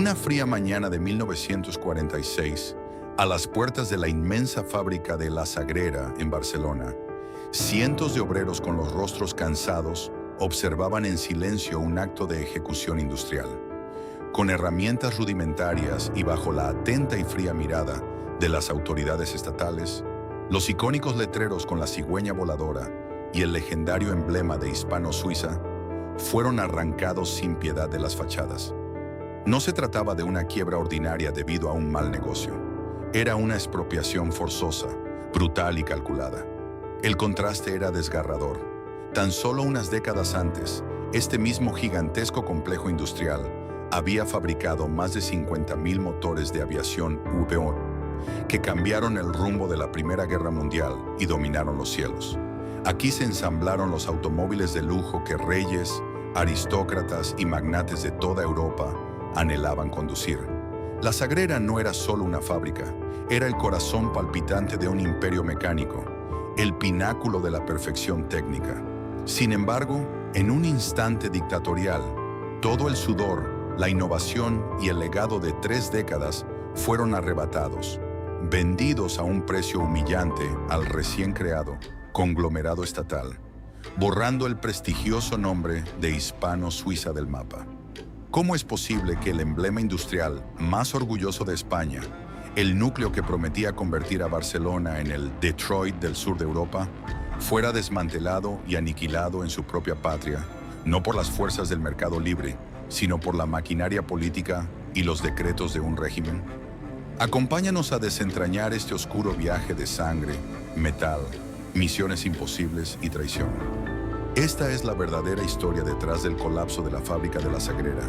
Una fría mañana de 1946, a las puertas de la inmensa fábrica de La Sagrera en Barcelona, cientos de obreros con los rostros cansados observaban en silencio un acto de ejecución industrial. Con herramientas rudimentarias y bajo la atenta y fría mirada de las autoridades estatales, los icónicos letreros con la cigüeña voladora y el legendario emblema de Hispano-Suiza fueron arrancados sin piedad de las fachadas. No se trataba de una quiebra ordinaria debido a un mal negocio. Era una expropiación forzosa, brutal y calculada. El contraste era desgarrador. Tan solo unas décadas antes, este mismo gigantesco complejo industrial había fabricado más de 50.000 motores de aviación V-1 que cambiaron el rumbo de la Primera Guerra Mundial y dominaron los cielos. Aquí se ensamblaron los automóviles de lujo que reyes, aristócratas y magnates de toda Europa anhelaban conducir. La Sagrera no era solo una fábrica, era el corazón palpitante de un imperio mecánico, el pináculo de la perfección técnica. Sin embargo, en un instante dictatorial, todo el sudor, la innovación y el legado de 3 décadas fueron arrebatados, vendidos a un precio humillante al recién creado conglomerado estatal, borrando el prestigioso nombre de Hispano-Suiza del mapa. ¿Cómo es posible que el emblema industrial más orgulloso de España, el núcleo que prometía convertir a Barcelona en el Detroit del sur de Europa, fuera desmantelado y aniquilado en su propia patria, no por las fuerzas del mercado libre, sino por la maquinaria política y los decretos de un régimen? Acompáñanos a desentrañar este oscuro viaje de sangre, metal, misiones imposibles y traición. Esta es la verdadera historia detrás del colapso de la fábrica de La Sagrera,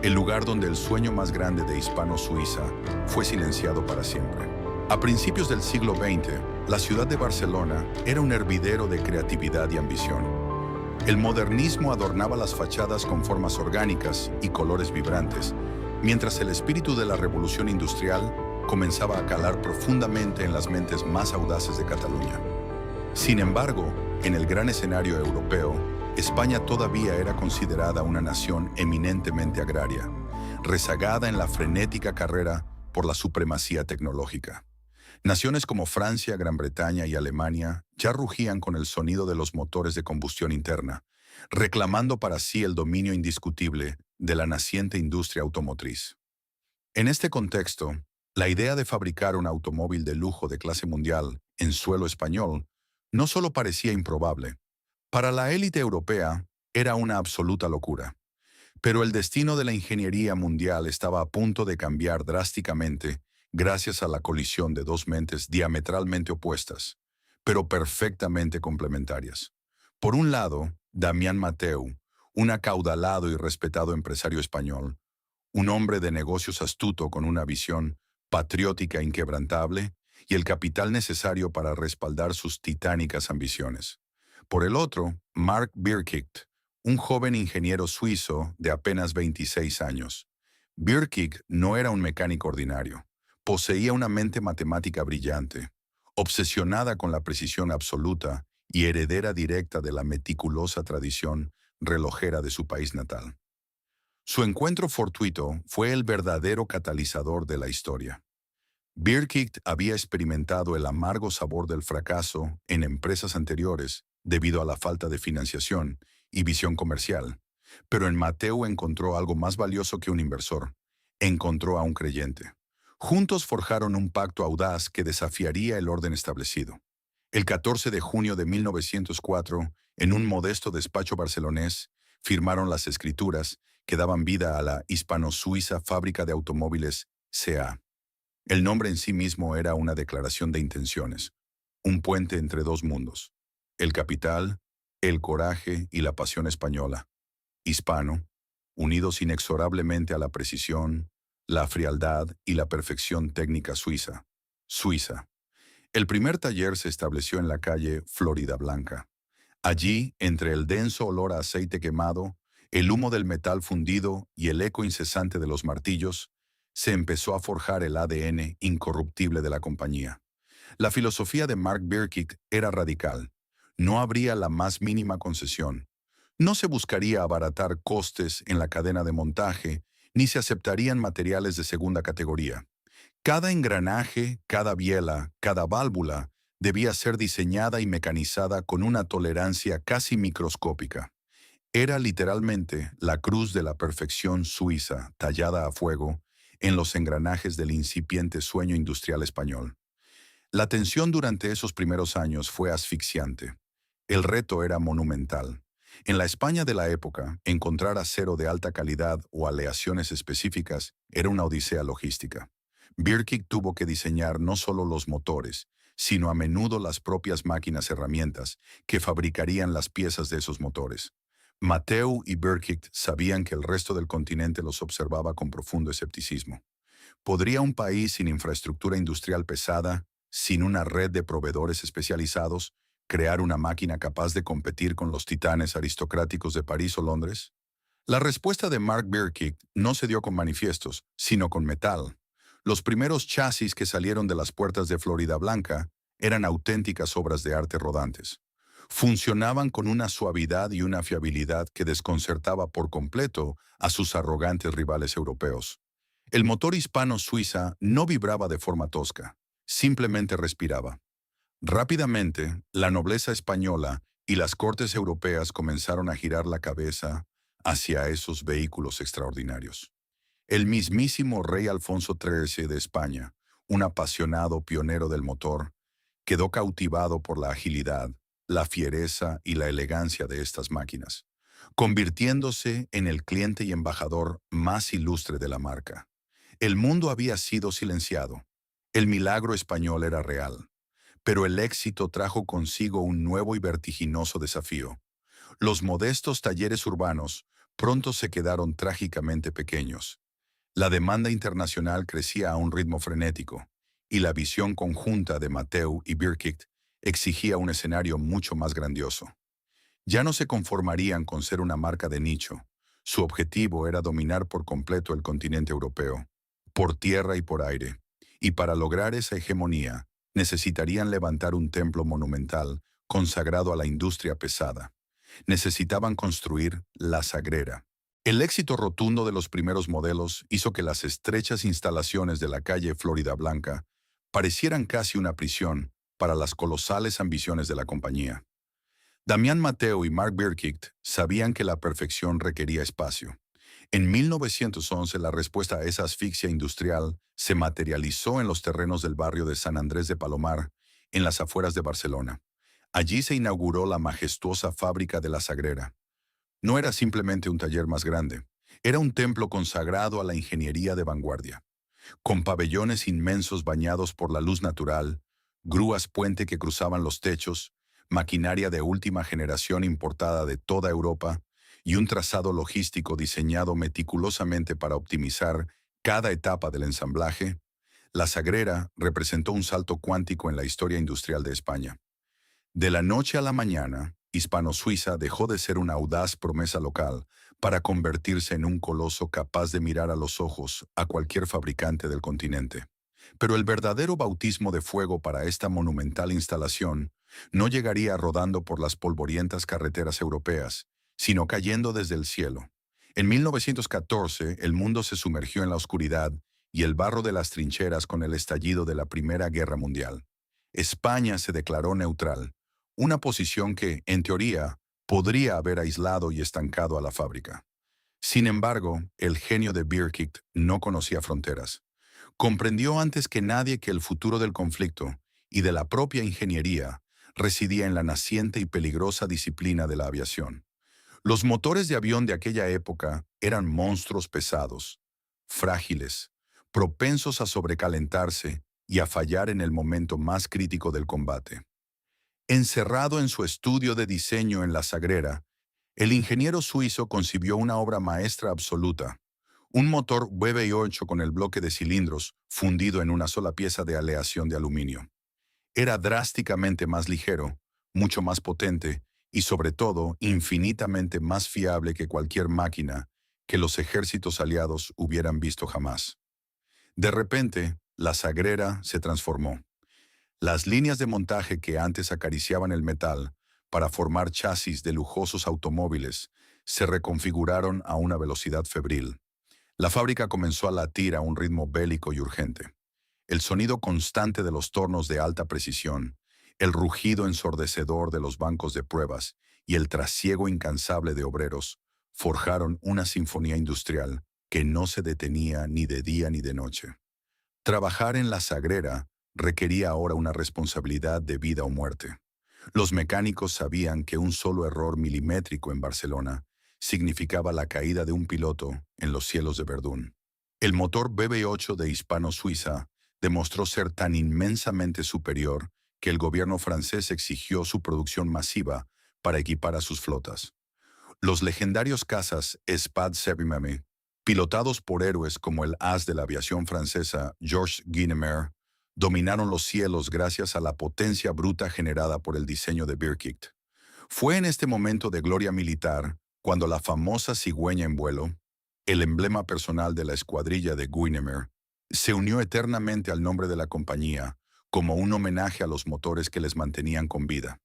el lugar donde el sueño más grande de Hispano-Suiza fue silenciado para siempre. A principios del siglo XX, la ciudad de Barcelona era un hervidero de creatividad y ambición. El modernismo adornaba las fachadas con formas orgánicas y colores vibrantes, mientras el espíritu de la revolución industrial comenzaba a calar profundamente en las mentes más audaces de Cataluña. Sin embargo, en el gran escenario europeo, España todavía era considerada una nación eminentemente agraria, rezagada en la frenética carrera por la supremacía tecnológica. Naciones como Francia, Gran Bretaña y Alemania ya rugían con el sonido de los motores de combustión interna, reclamando para sí el dominio indiscutible de la naciente industria automotriz. En este contexto, la idea de fabricar un automóvil de lujo de clase mundial en suelo español no solo parecía improbable, para la élite europea era una absoluta locura. Pero el destino de la ingeniería mundial estaba a punto de cambiar drásticamente gracias a la colisión de 2 mentes diametralmente opuestas, pero perfectamente complementarias. Por un lado, Damián Mateu, un acaudalado y respetado empresario español, un hombre de negocios astuto con una visión patriótica inquebrantable y el capital necesario para respaldar sus titánicas ambiciones. Por el otro, Marc Birkigt, un joven ingeniero suizo de apenas 26 años. Birkigt no era un mecánico ordinario. Poseía una mente matemática brillante, obsesionada con la precisión absoluta y heredera directa de la meticulosa tradición relojera de su país natal. Su encuentro fortuito fue el verdadero catalizador de la historia. Birkigt había experimentado el amargo sabor del fracaso en empresas anteriores debido a la falta de financiación y visión comercial, pero en Mateu encontró algo más valioso que un inversor. Encontró a un creyente. Juntos forjaron un pacto audaz que desafiaría el orden establecido. El 14 de junio de 1904, en un modesto despacho barcelonés, firmaron las escrituras que daban vida a la Hispano-Suiza Fábrica de Automóviles SA. El nombre en sí mismo era una declaración de intenciones, un puente entre 2 mundos: el capital, el coraje y la pasión española, hispano, unidos inexorablemente a la precisión, la frialdad y la perfección técnica suiza. Suiza. El primer taller se estableció en la calle Florida Blanca. Allí, entre el denso olor a aceite quemado, el humo del metal fundido y el eco incesante de los martillos, se empezó a forjar el ADN incorruptible de la compañía. La filosofía de Marc Birkigt era radical. No habría la más mínima concesión. No se buscaría abaratar costes en la cadena de montaje, ni se aceptarían materiales de segunda categoría. Cada engranaje, cada biela, cada válvula debía ser diseñada y mecanizada con una tolerancia casi microscópica. Era literalmente la cruz de la perfección suiza, tallada a fuego, en los engranajes del incipiente sueño industrial español. La tensión durante esos primeros años fue asfixiante. El reto era monumental. En la España de la época, encontrar acero de alta calidad o aleaciones específicas era una odisea logística. Birkigt tuvo que diseñar no solo los motores, sino a menudo las propias máquinas herramientas que fabricarían las piezas de esos motores. Mateu y Birkigt sabían que el resto del continente los observaba con profundo escepticismo. ¿Podría un país sin infraestructura industrial pesada, sin una red de proveedores especializados, crear una máquina capaz de competir con los titanes aristocráticos de París o Londres? La respuesta de Mark Birkigt no se dio con manifiestos, sino con metal. Los primeros chasis que salieron de las puertas de Florida Blanca eran auténticas obras de arte rodantes. Funcionaban con una suavidad y una fiabilidad que desconcertaba por completo a sus arrogantes rivales europeos. El motor hispano-suiza no vibraba de forma tosca, simplemente respiraba. Rápidamente, la nobleza española y las cortes europeas comenzaron a girar la cabeza hacia esos vehículos extraordinarios. El mismísimo rey Alfonso XIII de España, un apasionado pionero del motor, quedó cautivado por la agilidad, la fiereza y la elegancia de estas máquinas, convirtiéndose en el cliente y embajador más ilustre de la marca. El mundo había sido silenciado. El milagro español era real. Pero el éxito trajo consigo un nuevo y vertiginoso desafío. Los modestos talleres urbanos pronto se quedaron trágicamente pequeños. La demanda internacional crecía a un ritmo frenético, y la visión conjunta de Mateu y Birkigt exigía un escenario mucho más grandioso. Ya no se conformarían con ser una marca de nicho. Su objetivo era dominar por completo el continente europeo, por tierra y por aire. Y para lograr esa hegemonía, necesitarían levantar un templo monumental consagrado a la industria pesada. Necesitaban construir la Sagrera. El éxito rotundo de los primeros modelos hizo que las estrechas instalaciones de la calle Florida Blanca parecieran casi una prisión para las colosales ambiciones de la compañía. Damián Mateu y Mark Birkigt sabían que la perfección requería espacio. En 1911, la respuesta a esa asfixia industrial se materializó en los terrenos del barrio de San Andrés de Palomar, en las afueras de Barcelona. Allí se inauguró la majestuosa fábrica de la Sagrera. No era simplemente un taller más grande, era un templo consagrado a la ingeniería de vanguardia, con pabellones inmensos bañados por la luz natural, grúas puente que cruzaban los techos, maquinaria de última generación importada de toda Europa, y un trazado logístico diseñado meticulosamente para optimizar cada etapa del ensamblaje. La Sagrera representó un salto cuántico en la historia industrial de España. De la noche a la mañana, Hispano-Suiza dejó de ser una audaz promesa local para convertirse en un coloso capaz de mirar a los ojos a cualquier fabricante del continente. Pero el verdadero bautismo de fuego para esta monumental instalación no llegaría rodando por las polvorientas carreteras europeas, sino cayendo desde el cielo. En 1914, el mundo se sumergió en la oscuridad y el barro de las trincheras con el estallido de la Primera Guerra Mundial. España se declaró neutral, una posición que, en teoría, podría haber aislado y estancado a la fábrica. Sin embargo, el genio de Birkigt no conocía fronteras. Comprendió antes que nadie que el futuro del conflicto y de la propia ingeniería residía en la naciente y peligrosa disciplina de la aviación. Los motores de avión de aquella época eran monstruos pesados, frágiles, propensos a sobrecalentarse y a fallar en el momento más crítico del combate. Encerrado en su estudio de diseño en la Sagrera, el ingeniero suizo concibió una obra maestra absoluta, un motor VV8 con el bloque de cilindros fundido en una sola pieza de aleación de aluminio. Era drásticamente más ligero, mucho más potente y sobre todo infinitamente más fiable que cualquier máquina que los ejércitos aliados hubieran visto jamás. De repente, la Sagrera se transformó. Las líneas de montaje que antes acariciaban el metal para formar chasis de lujosos automóviles se reconfiguraron a una velocidad febril. La fábrica comenzó a latir a un ritmo bélico y urgente. El sonido constante de los tornos de alta precisión, el rugido ensordecedor de los bancos de pruebas y el trasiego incansable de obreros forjaron una sinfonía industrial que no se detenía ni de día ni de noche. Trabajar en la Sagrera requería ahora una responsabilidad de vida o muerte. Los mecánicos sabían que un solo error milimétrico en Barcelona significaba la caída de un piloto en los cielos de Verdún. El motor BB8 de Hispano-Suiza demostró ser tan inmensamente superior que el gobierno francés exigió su producción masiva para equipar a sus flotas. Los legendarios cazas Espadé-Sévigné, pilotados por héroes como el as de la aviación francesa Georges Guynemer, dominaron los cielos gracias a la potencia bruta generada por el diseño de Birkitt. Fue en este momento de gloria militar cuando la famosa cigüeña en vuelo, el emblema personal de la escuadrilla de Guynemer, se unió eternamente al nombre de la compañía como un homenaje a los motores que les mantenían con vida.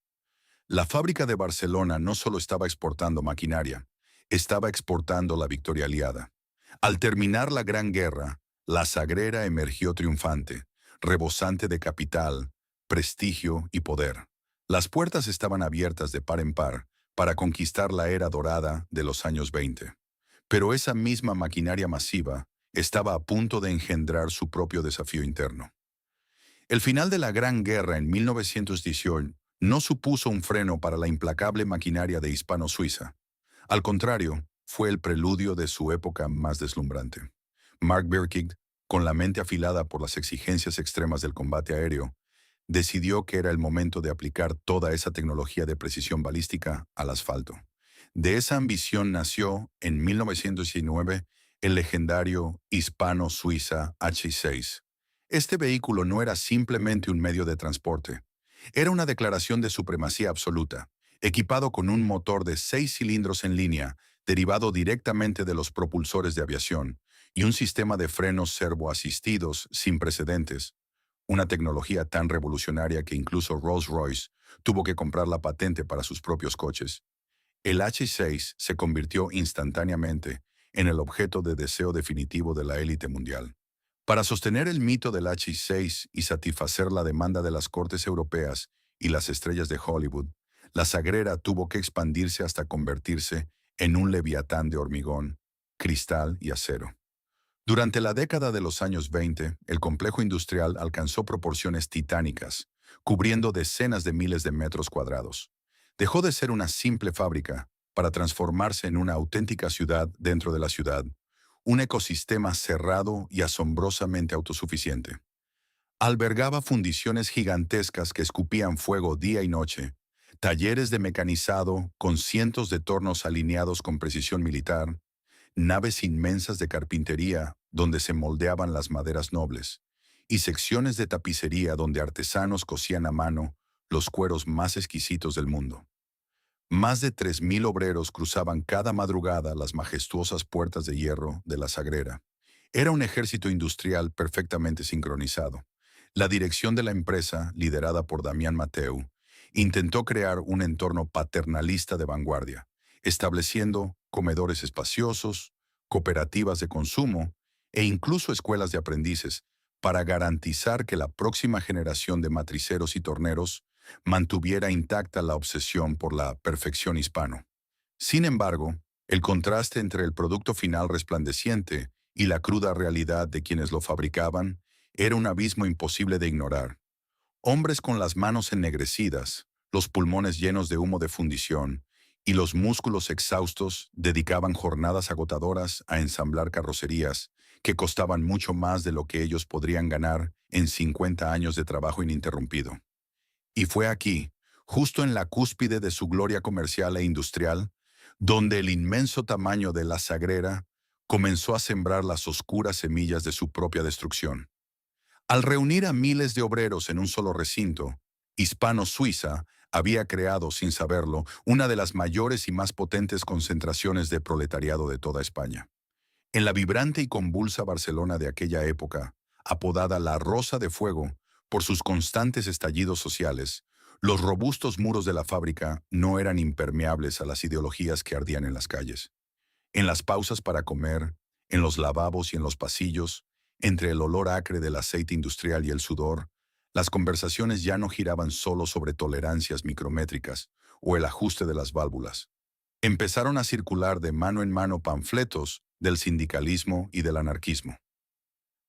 La fábrica de Barcelona no solo estaba exportando maquinaria, estaba exportando la victoria aliada. Al terminar la Gran Guerra, la Sagrera emergió triunfante, rebosante de capital, prestigio y poder. Las puertas estaban abiertas de par en par para conquistar la era dorada de los años 20. Pero esa misma maquinaria masiva estaba a punto de engendrar su propio desafío interno. El final de la Gran Guerra en 1918 no supuso un freno para la implacable maquinaria de Hispano-Suiza. Al contrario, fue el preludio de su época más deslumbrante. Mark Birkitt, con la mente afilada por las exigencias extremas del combate aéreo, decidió que era el momento de aplicar toda esa tecnología de precisión balística al asfalto. De esa ambición nació, en 1919, el legendario Hispano-Suiza H6. Este vehículo no era simplemente un medio de transporte. Era una declaración de supremacía absoluta, equipado con un motor de 6 cilindros en línea, derivado directamente de los propulsores de aviación, y un sistema de frenos servoasistidos sin precedentes, una tecnología tan revolucionaria que incluso Rolls-Royce tuvo que comprar la patente para sus propios coches. El H6 se convirtió instantáneamente en el objeto de deseo definitivo de la élite mundial. Para sostener el mito del H6 y satisfacer la demanda de las cortes europeas y las estrellas de Hollywood, la Sagrera tuvo que expandirse hasta convertirse en un leviatán de hormigón, cristal y acero. Durante la década de los años 20, el complejo industrial alcanzó proporciones titánicas, cubriendo decenas de miles de metros cuadrados. Dejó de ser una simple fábrica para transformarse en una auténtica ciudad dentro de la ciudad, un ecosistema cerrado y asombrosamente autosuficiente. Albergaba fundiciones gigantescas que escupían fuego día y noche, talleres de mecanizado con cientos de tornos alineados con precisión militar, naves inmensas de carpintería donde se moldeaban las maderas nobles, y secciones de tapicería donde artesanos cosían a mano los cueros más exquisitos del mundo. Más de 3.000 obreros cruzaban cada madrugada las majestuosas puertas de hierro de la Sagrera. Era un ejército industrial perfectamente sincronizado. La dirección de la empresa, liderada por Damián Mateu, intentó crear un entorno paternalista de vanguardia, estableciendo comedores espaciosos, cooperativas de consumo e incluso escuelas de aprendices para garantizar que la próxima generación de matriceros y torneros mantuviera intacta la obsesión por la perfección hispano. Sin embargo, el contraste entre el producto final resplandeciente y la cruda realidad de quienes lo fabricaban era un abismo imposible de ignorar. Hombres con las manos ennegrecidas, los pulmones llenos de humo de fundición y los músculos exhaustos dedicaban jornadas agotadoras a ensamblar carrocerías que costaban mucho más de lo que ellos podrían ganar en 50 años de trabajo ininterrumpido. Y fue aquí, justo en la cúspide de su gloria comercial e industrial, donde el inmenso tamaño de la Sagrera comenzó a sembrar las oscuras semillas de su propia destrucción. Al reunir a miles de obreros en un solo recinto, Hispano-Suiza había creado, sin saberlo, una de las mayores y más potentes concentraciones de proletariado de toda España. En la vibrante y convulsa Barcelona de aquella época, apodada la Rosa de Fuego por sus constantes estallidos sociales, los robustos muros de la fábrica no eran impermeables a las ideologías que ardían en las calles. En las pausas para comer, En los lavabos y en los pasillos, entre el olor acre del aceite industrial y el sudor, las conversaciones ya no giraban solo sobre tolerancias micrométricas o el ajuste de las válvulas. Empezaron a circular de mano en mano panfletos del sindicalismo y del anarquismo.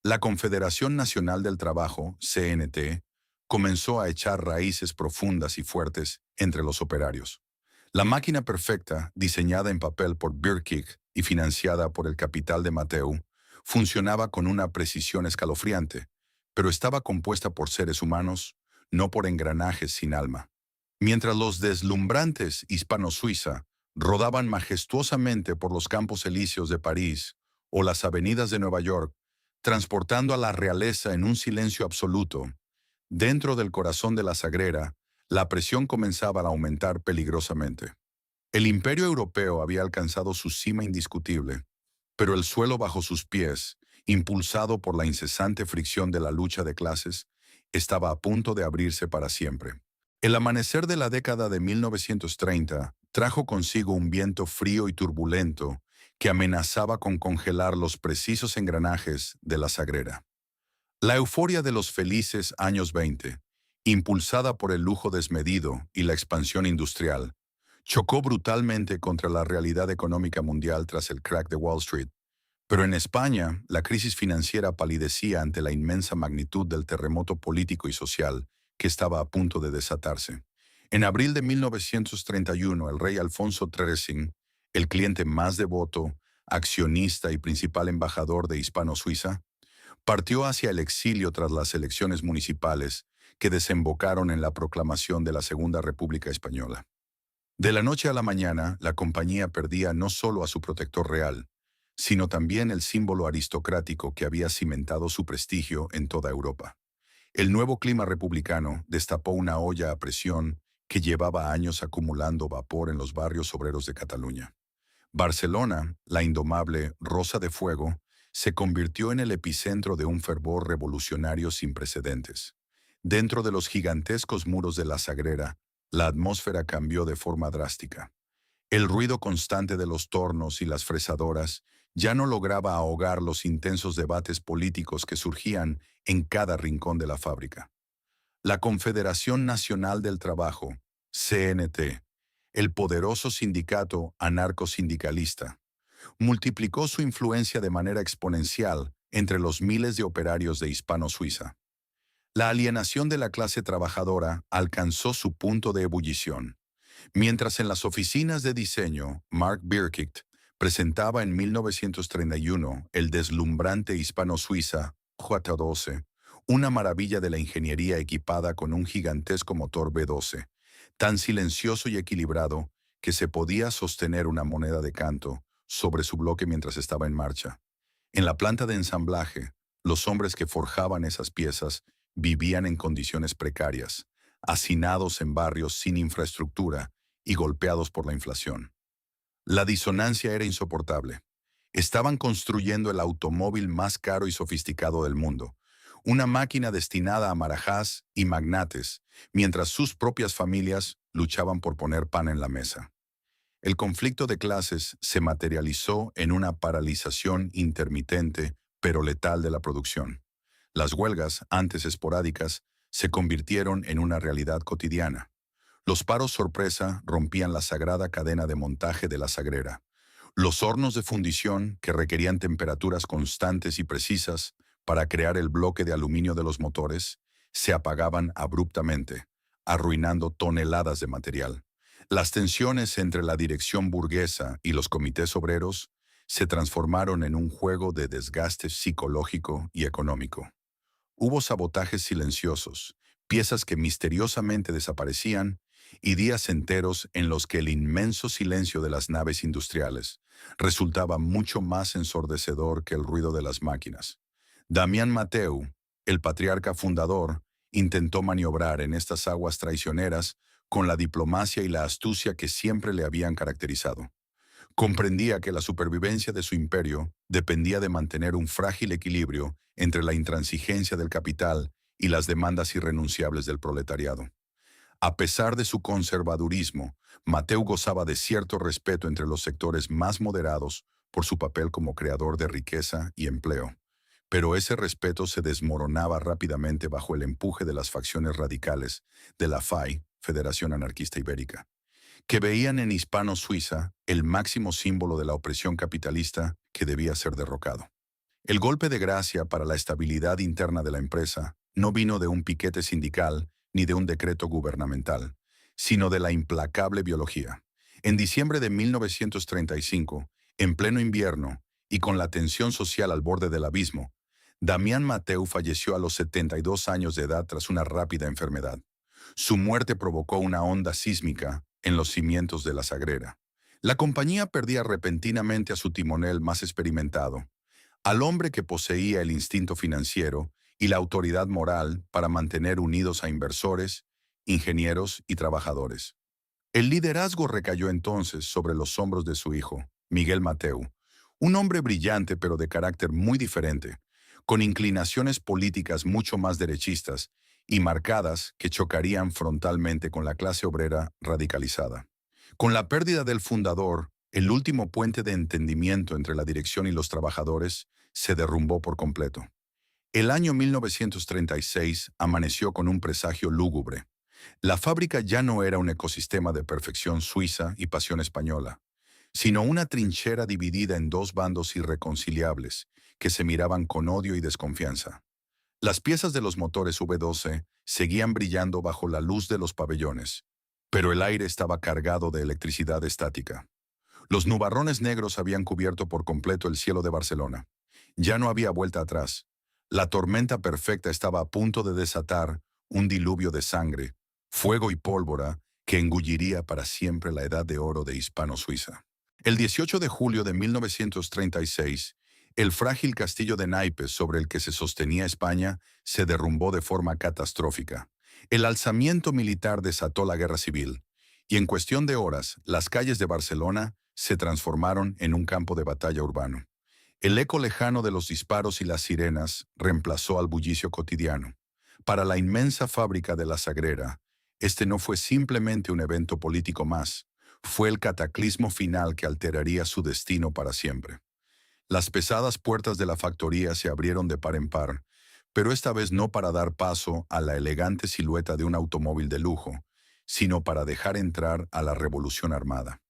La Confederación Nacional del Trabajo, CNT, comenzó a echar raíces profundas y fuertes entre los operarios. La máquina perfecta, diseñada en papel por Birkig y financiada por el capital de Mateu, funcionaba con una precisión escalofriante, pero estaba compuesta por seres humanos, no por engranajes sin alma. Mientras los deslumbrantes hispano-suiza rodaban majestuosamente por los campos elíseos de París o las avenidas de Nueva York, transportando a la realeza en un silencio absoluto, dentro del corazón de la Sagrera, la presión comenzaba a aumentar peligrosamente. El imperio europeo había alcanzado su cima indiscutible, pero el suelo bajo sus pies, impulsado por la incesante fricción de la lucha de clases, estaba a punto de abrirse para siempre. El amanecer de la década de 1930 trajo consigo un viento frío y turbulento que amenazaba con congelar los precisos engranajes de la Sagrera. La euforia de los felices años 20, impulsada por el lujo desmedido y la expansión industrial, chocó brutalmente contra la realidad económica mundial tras el crack de Wall Street. Pero en España, la crisis financiera palidecía ante la inmensa magnitud del terremoto político y social que estaba a punto de desatarse. En abril de 1931, el rey Alfonso XIII, el cliente más devoto, accionista y principal embajador de Hispano-Suiza, partió hacia el exilio tras las elecciones municipales que desembocaron en la proclamación de la Segunda República Española. De la noche a la mañana, la compañía perdía no solo a su protector real, sino también el símbolo aristocrático que había cimentado su prestigio en toda Europa. El nuevo clima republicano destapó una olla a presión que llevaba años acumulando vapor en los barrios obreros de Cataluña. Barcelona, la indomable Rosa de Fuego, se convirtió en el epicentro de un fervor revolucionario sin precedentes. Dentro de los gigantescos muros de la Sagrera, la atmósfera cambió de forma drástica. El ruido constante de los tornos y las fresadoras ya no lograba ahogar los intensos debates políticos que surgían en cada rincón de la fábrica. La Confederación Nacional del Trabajo, CNT, el poderoso sindicato anarcosindicalista, multiplicó su influencia de manera exponencial entre los miles de operarios de Hispano-Suiza. La alienación de la clase trabajadora alcanzó su punto de ebullición. Mientras en las oficinas de diseño, Mark Birkig presentaba en 1931 el deslumbrante hispano-suiza J-12, una maravilla de la ingeniería equipada con un gigantesco motor V12, tan silencioso y equilibrado que se podía sostener una moneda de canto sobre su bloque mientras estaba en marcha. En la planta de ensamblaje, los hombres que forjaban esas piezas vivían en condiciones precarias, hacinados en barrios sin infraestructura y golpeados por la inflación. La disonancia era insoportable. Estaban construyendo el automóvil más caro y sofisticado del mundo, una máquina destinada a marajás y magnates, mientras sus propias familias luchaban por poner pan en la mesa. El conflicto de clases se materializó en una paralización intermitente pero letal de la producción. Las huelgas, antes esporádicas, se convirtieron en una realidad cotidiana. Los paros sorpresa rompían la sagrada cadena de montaje de la Sagrera. Los hornos de fundición, que requerían temperaturas constantes y precisas para crear el bloque de aluminio de los motores, se apagaban abruptamente, arruinando toneladas de material. Las tensiones entre la dirección burguesa y los comités obreros se transformaron en un juego de desgaste psicológico y económico. Hubo sabotajes silenciosos, piezas que misteriosamente desaparecían y días enteros en los que el inmenso silencio de las naves industriales resultaba mucho más ensordecedor que el ruido de las máquinas. Damián Mateu, el patriarca fundador, intentó maniobrar en estas aguas traicioneras con la diplomacia y la astucia que siempre le habían caracterizado. Comprendía que la supervivencia de su imperio dependía de mantener un frágil equilibrio entre la intransigencia del capital y las demandas irrenunciables del proletariado. A pesar de su conservadurismo, Mateu gozaba de cierto respeto entre los sectores más moderados por su papel como creador de riqueza y empleo. Pero ese respeto se desmoronaba rápidamente bajo el empuje de las facciones radicales de la FAI, Federación Anarquista Ibérica, que veían en Hispano-Suiza el máximo símbolo de la opresión capitalista que debía ser derrocado. El golpe de gracia para la estabilidad interna de la empresa no vino de un piquete sindical ni de un decreto gubernamental, sino de la implacable biología. En diciembre de 1935, en pleno invierno y con la tensión social al borde del abismo, Damián Mateu falleció a los 72 años de edad tras una rápida enfermedad. Su muerte provocó una onda sísmica en los cimientos de la Sagrera. La compañía perdía repentinamente a su timonel más experimentado, al hombre que poseía el instinto financiero y la autoridad moral para mantener unidos a inversores, ingenieros y trabajadores. El liderazgo recayó entonces sobre los hombros de su hijo, Miguel Mateu, un hombre brillante pero de carácter muy diferente, con inclinaciones políticas mucho más derechistas y marcadas que chocarían frontalmente con la clase obrera radicalizada. Con la pérdida del fundador, el último puente de entendimiento entre la dirección y los trabajadores se derrumbó por completo. El año 1936 amaneció con un presagio lúgubre. La fábrica ya no era un ecosistema de perfección suiza y pasión española, sino una trinchera dividida en dos bandos irreconciliables que se miraban con odio y desconfianza. Las piezas de los motores V12 seguían brillando bajo la luz de los pabellones, pero el aire estaba cargado de electricidad estática. Los nubarrones negros habían cubierto por completo el cielo de Barcelona. Ya no había vuelta atrás. La tormenta perfecta estaba a punto de desatar un diluvio de sangre, fuego y pólvora que engulliría para siempre la edad de oro de Hispano-Suiza. El 18 de julio de 1936, el frágil castillo de naipes sobre el que se sostenía España se derrumbó de forma catastrófica. El alzamiento militar desató la guerra civil, y en cuestión de horas, las calles de Barcelona se transformaron en un campo de batalla urbano. El eco lejano de los disparos y las sirenas reemplazó al bullicio cotidiano. Para la inmensa fábrica de la Sagrera, este no fue simplemente un evento político más, fue el cataclismo final que alteraría su destino para siempre. Las pesadas puertas de la factoría se abrieron de par en par, pero esta vez no para dar paso a la elegante silueta de un automóvil de lujo, sino para dejar entrar a la revolución armada.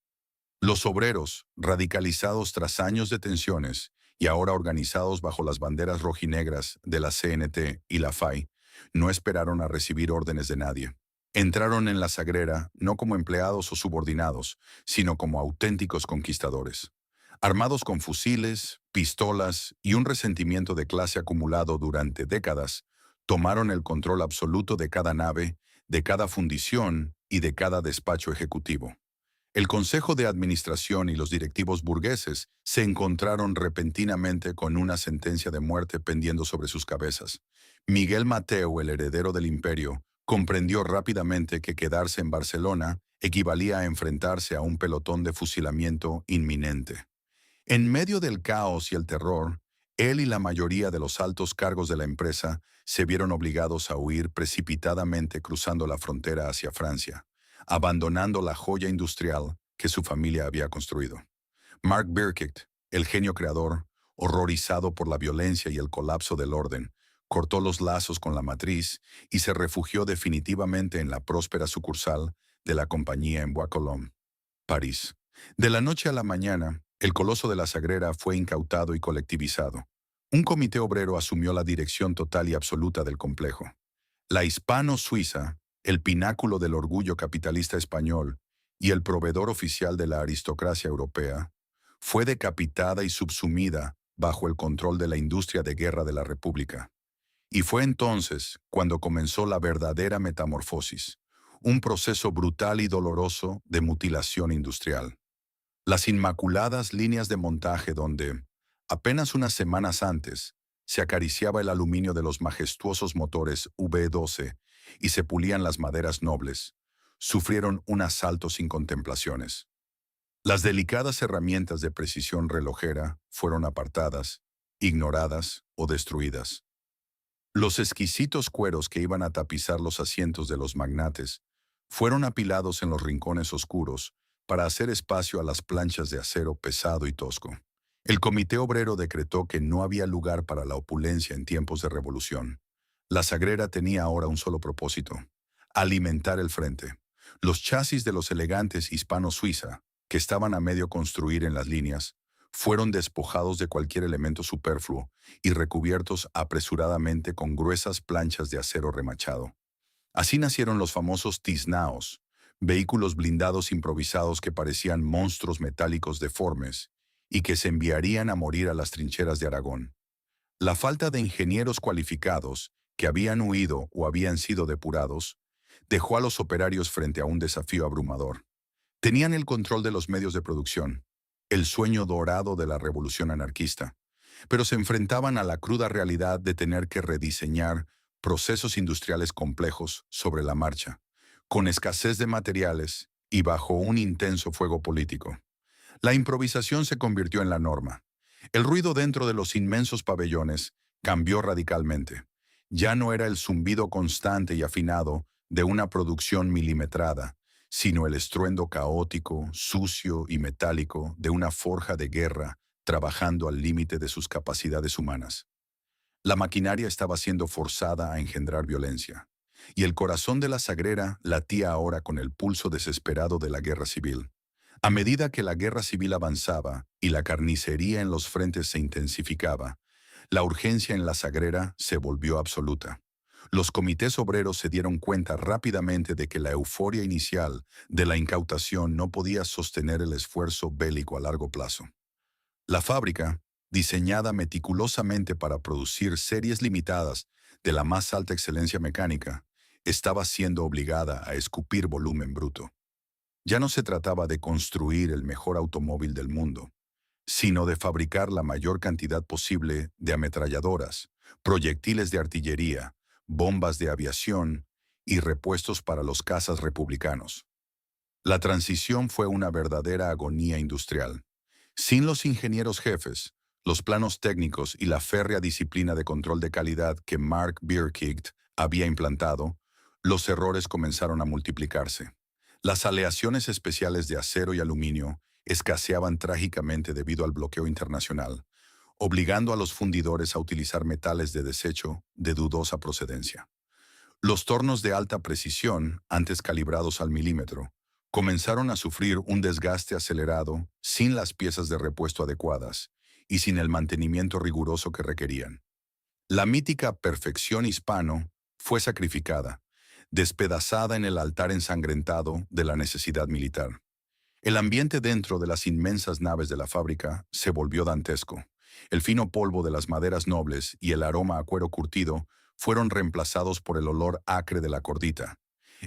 Los obreros, radicalizados tras años de tensiones y ahora organizados bajo las banderas rojinegras de la CNT y la FAI, no esperaron a recibir órdenes de nadie. Entraron en la Sagrera no como empleados o subordinados, sino como auténticos conquistadores. Armados con fusiles, pistolas y un resentimiento de clase acumulado durante décadas, tomaron el control absoluto de cada nave, de cada fundición y de cada despacho ejecutivo. El Consejo de Administración y los directivos burgueses se encontraron repentinamente con una sentencia de muerte pendiendo sobre sus cabezas. Miguel Mateu, el heredero del imperio, comprendió rápidamente que quedarse en Barcelona equivalía a enfrentarse a un pelotón de fusilamiento inminente. En medio del caos y el terror, él y la mayoría de los altos cargos de la empresa se vieron obligados a huir precipitadamente cruzando la frontera hacia Francia, abandonando la joya industrial que su familia había construido. Mark Birkitt, el genio creador, horrorizado por la violencia y el colapso del orden, cortó los lazos con la matriz y se refugió definitivamente en la próspera sucursal de la compañía en Bois Colombes, París. De la noche a la mañana, el coloso de la Sagrera fue incautado y colectivizado. Un comité obrero asumió la dirección total y absoluta del complejo. La Hispano-Suiza, el pináculo del orgullo capitalista español y el proveedor oficial de la aristocracia europea, fue decapitada y subsumida bajo el control de la industria de guerra de la República. Y fue entonces cuando comenzó la verdadera metamorfosis, un proceso brutal y doloroso de mutilación industrial. Las inmaculadas líneas de montaje donde, apenas unas semanas antes, se acariciaba el aluminio de los majestuosos motores V12 y se pulían las maderas nobles, sufrieron un asalto sin contemplaciones. Las delicadas herramientas de precisión relojera fueron apartadas, ignoradas o destruidas. Los exquisitos cueros que iban a tapizar los asientos de los magnates fueron apilados en los rincones oscuros para hacer espacio a las planchas de acero pesado y tosco. El Comité Obrero decretó que no había lugar para la opulencia en tiempos de revolución. La Sagrera tenía ahora un solo propósito: alimentar el frente. Los chasis de los elegantes Hispano-Suiza, que estaban a medio construir en las líneas, fueron despojados de cualquier elemento superfluo y recubiertos apresuradamente con gruesas planchas de acero remachado. Así nacieron los famosos tiznaos, vehículos blindados improvisados que parecían monstruos metálicos deformes y que se enviarían a morir a las trincheras de Aragón. La falta de ingenieros cualificados, que habían huido o habían sido depurados, dejó a los operarios frente a un desafío abrumador. Tenían el control de los medios de producción, el sueño dorado de la revolución anarquista, pero se enfrentaban a la cruda realidad de tener que rediseñar procesos industriales complejos sobre la marcha, con escasez de materiales y bajo un intenso fuego político. La improvisación se convirtió en la norma. El ruido dentro de los inmensos pabellones cambió radicalmente. Ya no era el zumbido constante y afinado de una producción milimetrada, sino el estruendo caótico, sucio y metálico de una forja de guerra trabajando al límite de sus capacidades humanas. La maquinaria estaba siendo forzada a engendrar violencia, y el corazón de la Sagrera latía ahora con el pulso desesperado de la guerra civil. A medida que la guerra civil avanzaba y la carnicería en los frentes se intensificaba, la urgencia en la Sagrera se volvió absoluta. Los comités obreros se dieron cuenta rápidamente de que la euforia inicial de la incautación no podía sostener el esfuerzo bélico a largo plazo. La fábrica, diseñada meticulosamente para producir series limitadas de la más alta excelencia mecánica, estaba siendo obligada a escupir volumen bruto. Ya no se trataba de construir el mejor automóvil del mundo, sino de fabricar la mayor cantidad posible de ametralladoras, proyectiles de artillería, bombas de aviación y repuestos para los cazas republicanos. La transición fue una verdadera agonía industrial. Sin los ingenieros jefes, los planos técnicos y la férrea disciplina de control de calidad que Mark Bierkicht había implantado, los errores comenzaron a multiplicarse. Las aleaciones especiales de acero y aluminio escaseaban trágicamente debido al bloqueo internacional, obligando a los fundidores a utilizar metales de desecho de dudosa procedencia. Los tornos de alta precisión, antes calibrados al milímetro, comenzaron a sufrir un desgaste acelerado sin las piezas de repuesto adecuadas y sin el mantenimiento riguroso que requerían. La mítica perfección hispano fue sacrificada, despedazada en el altar ensangrentado de la necesidad militar. El ambiente dentro de las inmensas naves de la fábrica se volvió dantesco. El fino polvo de las maderas nobles y el aroma a cuero curtido fueron reemplazados por el olor acre de la cordita,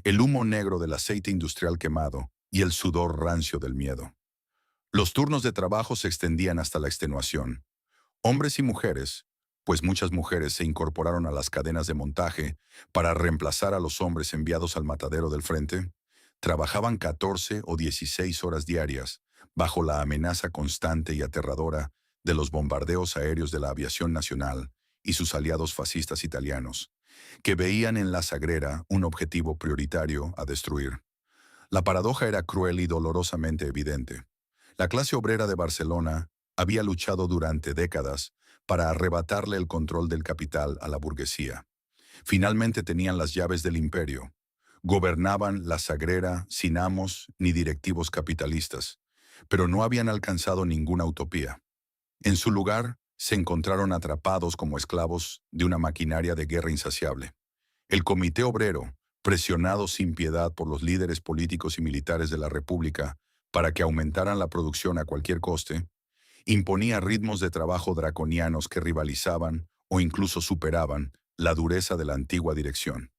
el humo negro del aceite industrial quemado y el sudor rancio del miedo. Los turnos de trabajo se extendían hasta la extenuación. Hombres y mujeres, pues muchas mujeres se incorporaron a las cadenas de montaje para reemplazar a los hombres enviados al matadero del frente, trabajaban 14 o 16 horas diarias bajo la amenaza constante y aterradora de los bombardeos aéreos de la aviación nacional y sus aliados fascistas italianos, que veían en la Sagrera un objetivo prioritario a destruir. La paradoja era cruel y dolorosamente evidente. La clase obrera de Barcelona había luchado durante décadas para arrebatarle el control del capital a la burguesía. Finalmente tenían las llaves del imperio. Gobernaban la Sagrera sin amos ni directivos capitalistas, pero no habían alcanzado ninguna utopía. En su lugar, se encontraron atrapados como esclavos de una maquinaria de guerra insaciable. El Comité Obrero, presionado sin piedad por los líderes políticos y militares de la República para que aumentaran la producción a cualquier coste, imponía ritmos de trabajo draconianos que rivalizaban o incluso superaban la dureza de la antigua dirección.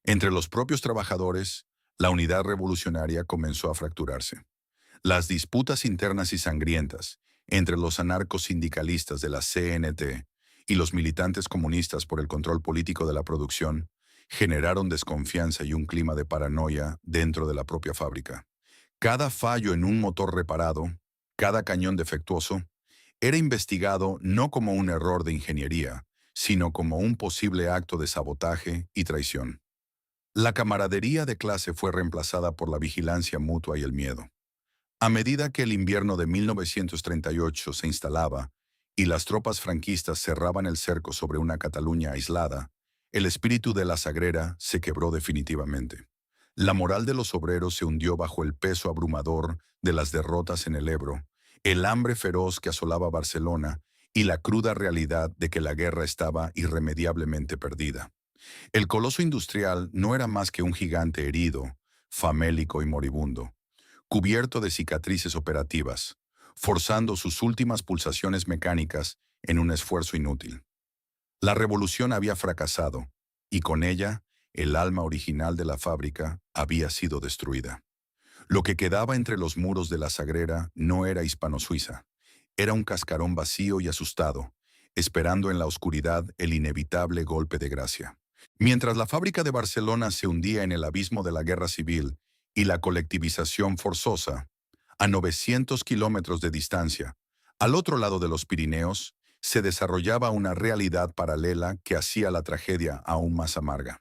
Entre los propios trabajadores, la unidad revolucionaria comenzó a fracturarse. Las disputas internas y sangrientas entre los anarcos sindicalistas de la CNT y los militantes comunistas por el control político de la producción generaron desconfianza y un clima de paranoia dentro de la propia fábrica. Cada fallo en un motor reparado, cada cañón defectuoso, era investigado no como un error de ingeniería, sino como un posible acto de sabotaje y traición. La camaradería de clase fue reemplazada por la vigilancia mutua y el miedo. A medida que el invierno de 1938 se instalaba y las tropas franquistas cerraban el cerco sobre una Cataluña aislada, el espíritu de la Sagrera se quebró definitivamente. La moral de los obreros se hundió bajo el peso abrumador de las derrotas en el Ebro, el hambre feroz que asolaba Barcelona y la cruda realidad de que la guerra estaba irremediablemente perdida. El coloso industrial no era más que un gigante herido, famélico y moribundo, cubierto de cicatrices operativas, forzando sus últimas pulsaciones mecánicas en un esfuerzo inútil. La revolución había fracasado, y con ella, el alma original de la fábrica había sido destruida. Lo que quedaba entre los muros de la Sagrera no era hispano-suiza, era un cascarón vacío y asustado, esperando en la oscuridad el inevitable golpe de gracia. Mientras la fábrica de Barcelona se hundía en el abismo de la guerra civil y la colectivización forzosa, a 900 kilómetros de distancia, al otro lado de los Pirineos, se desarrollaba una realidad paralela que hacía la tragedia aún más amarga.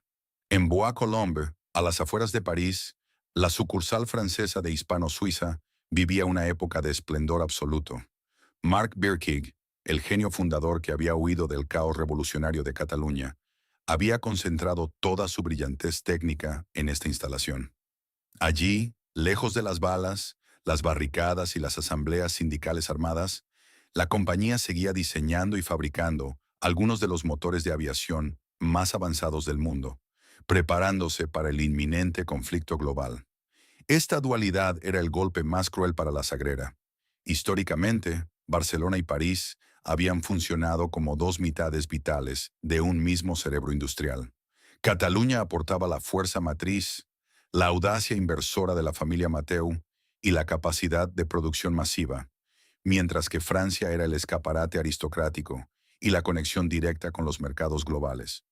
En Bois-Colombes, a las afueras de París, la sucursal francesa de Hispano-Suiza vivía una época de esplendor absoluto. Marc Birkig, el genio fundador que había huido del caos revolucionario de Cataluña, había concentrado toda su brillantez técnica en esta instalación. Allí, lejos de las balas, las barricadas y las asambleas sindicales armadas, la compañía seguía diseñando y fabricando algunos de los motores de aviación más avanzados del mundo, preparándose para el inminente conflicto global. Esta dualidad era el golpe más cruel para la Sagrera. Históricamente, Barcelona y París habían funcionado como dos mitades vitales de un mismo cerebro industrial. Cataluña aportaba la fuerza matriz, la audacia inversora de la familia Mateu y la capacidad de producción masiva, mientras que Francia era el escaparate aristocrático y la conexión directa con los mercados globales.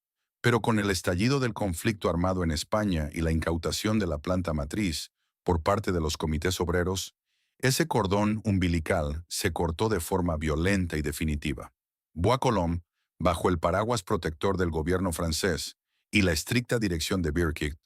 Pero con el estallido del conflicto armado en España y la incautación de la planta matriz por parte de los comités obreros, ese cordón umbilical se cortó de forma violenta y definitiva. Bois-Colombes, bajo el paraguas protector del gobierno francés y la estricta dirección de Birkigt,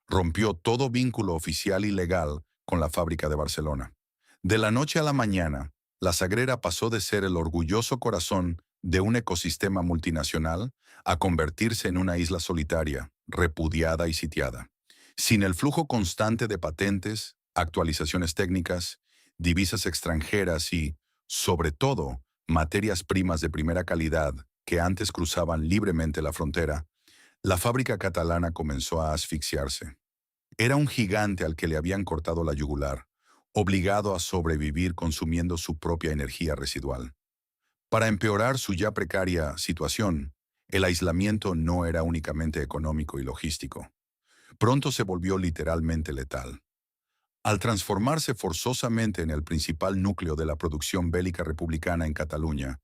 rompió todo vínculo oficial y legal con la fábrica de Barcelona. De la noche a la mañana, la Sagrera pasó de ser el orgulloso corazón de un ecosistema multinacional a convertirse en una isla solitaria, repudiada y sitiada. Sin el flujo constante de patentes, actualizaciones técnicas, divisas extranjeras y, sobre todo, materias primas de primera calidad que antes cruzaban libremente la frontera, la fábrica catalana comenzó a asfixiarse. Era un gigante al que le habían cortado la yugular, obligado a sobrevivir consumiendo su propia energía residual. Para empeorar su ya precaria situación, el aislamiento no era únicamente económico y logístico. Pronto se volvió literalmente letal. Al transformarse forzosamente en el principal núcleo de la producción bélica republicana en Cataluña,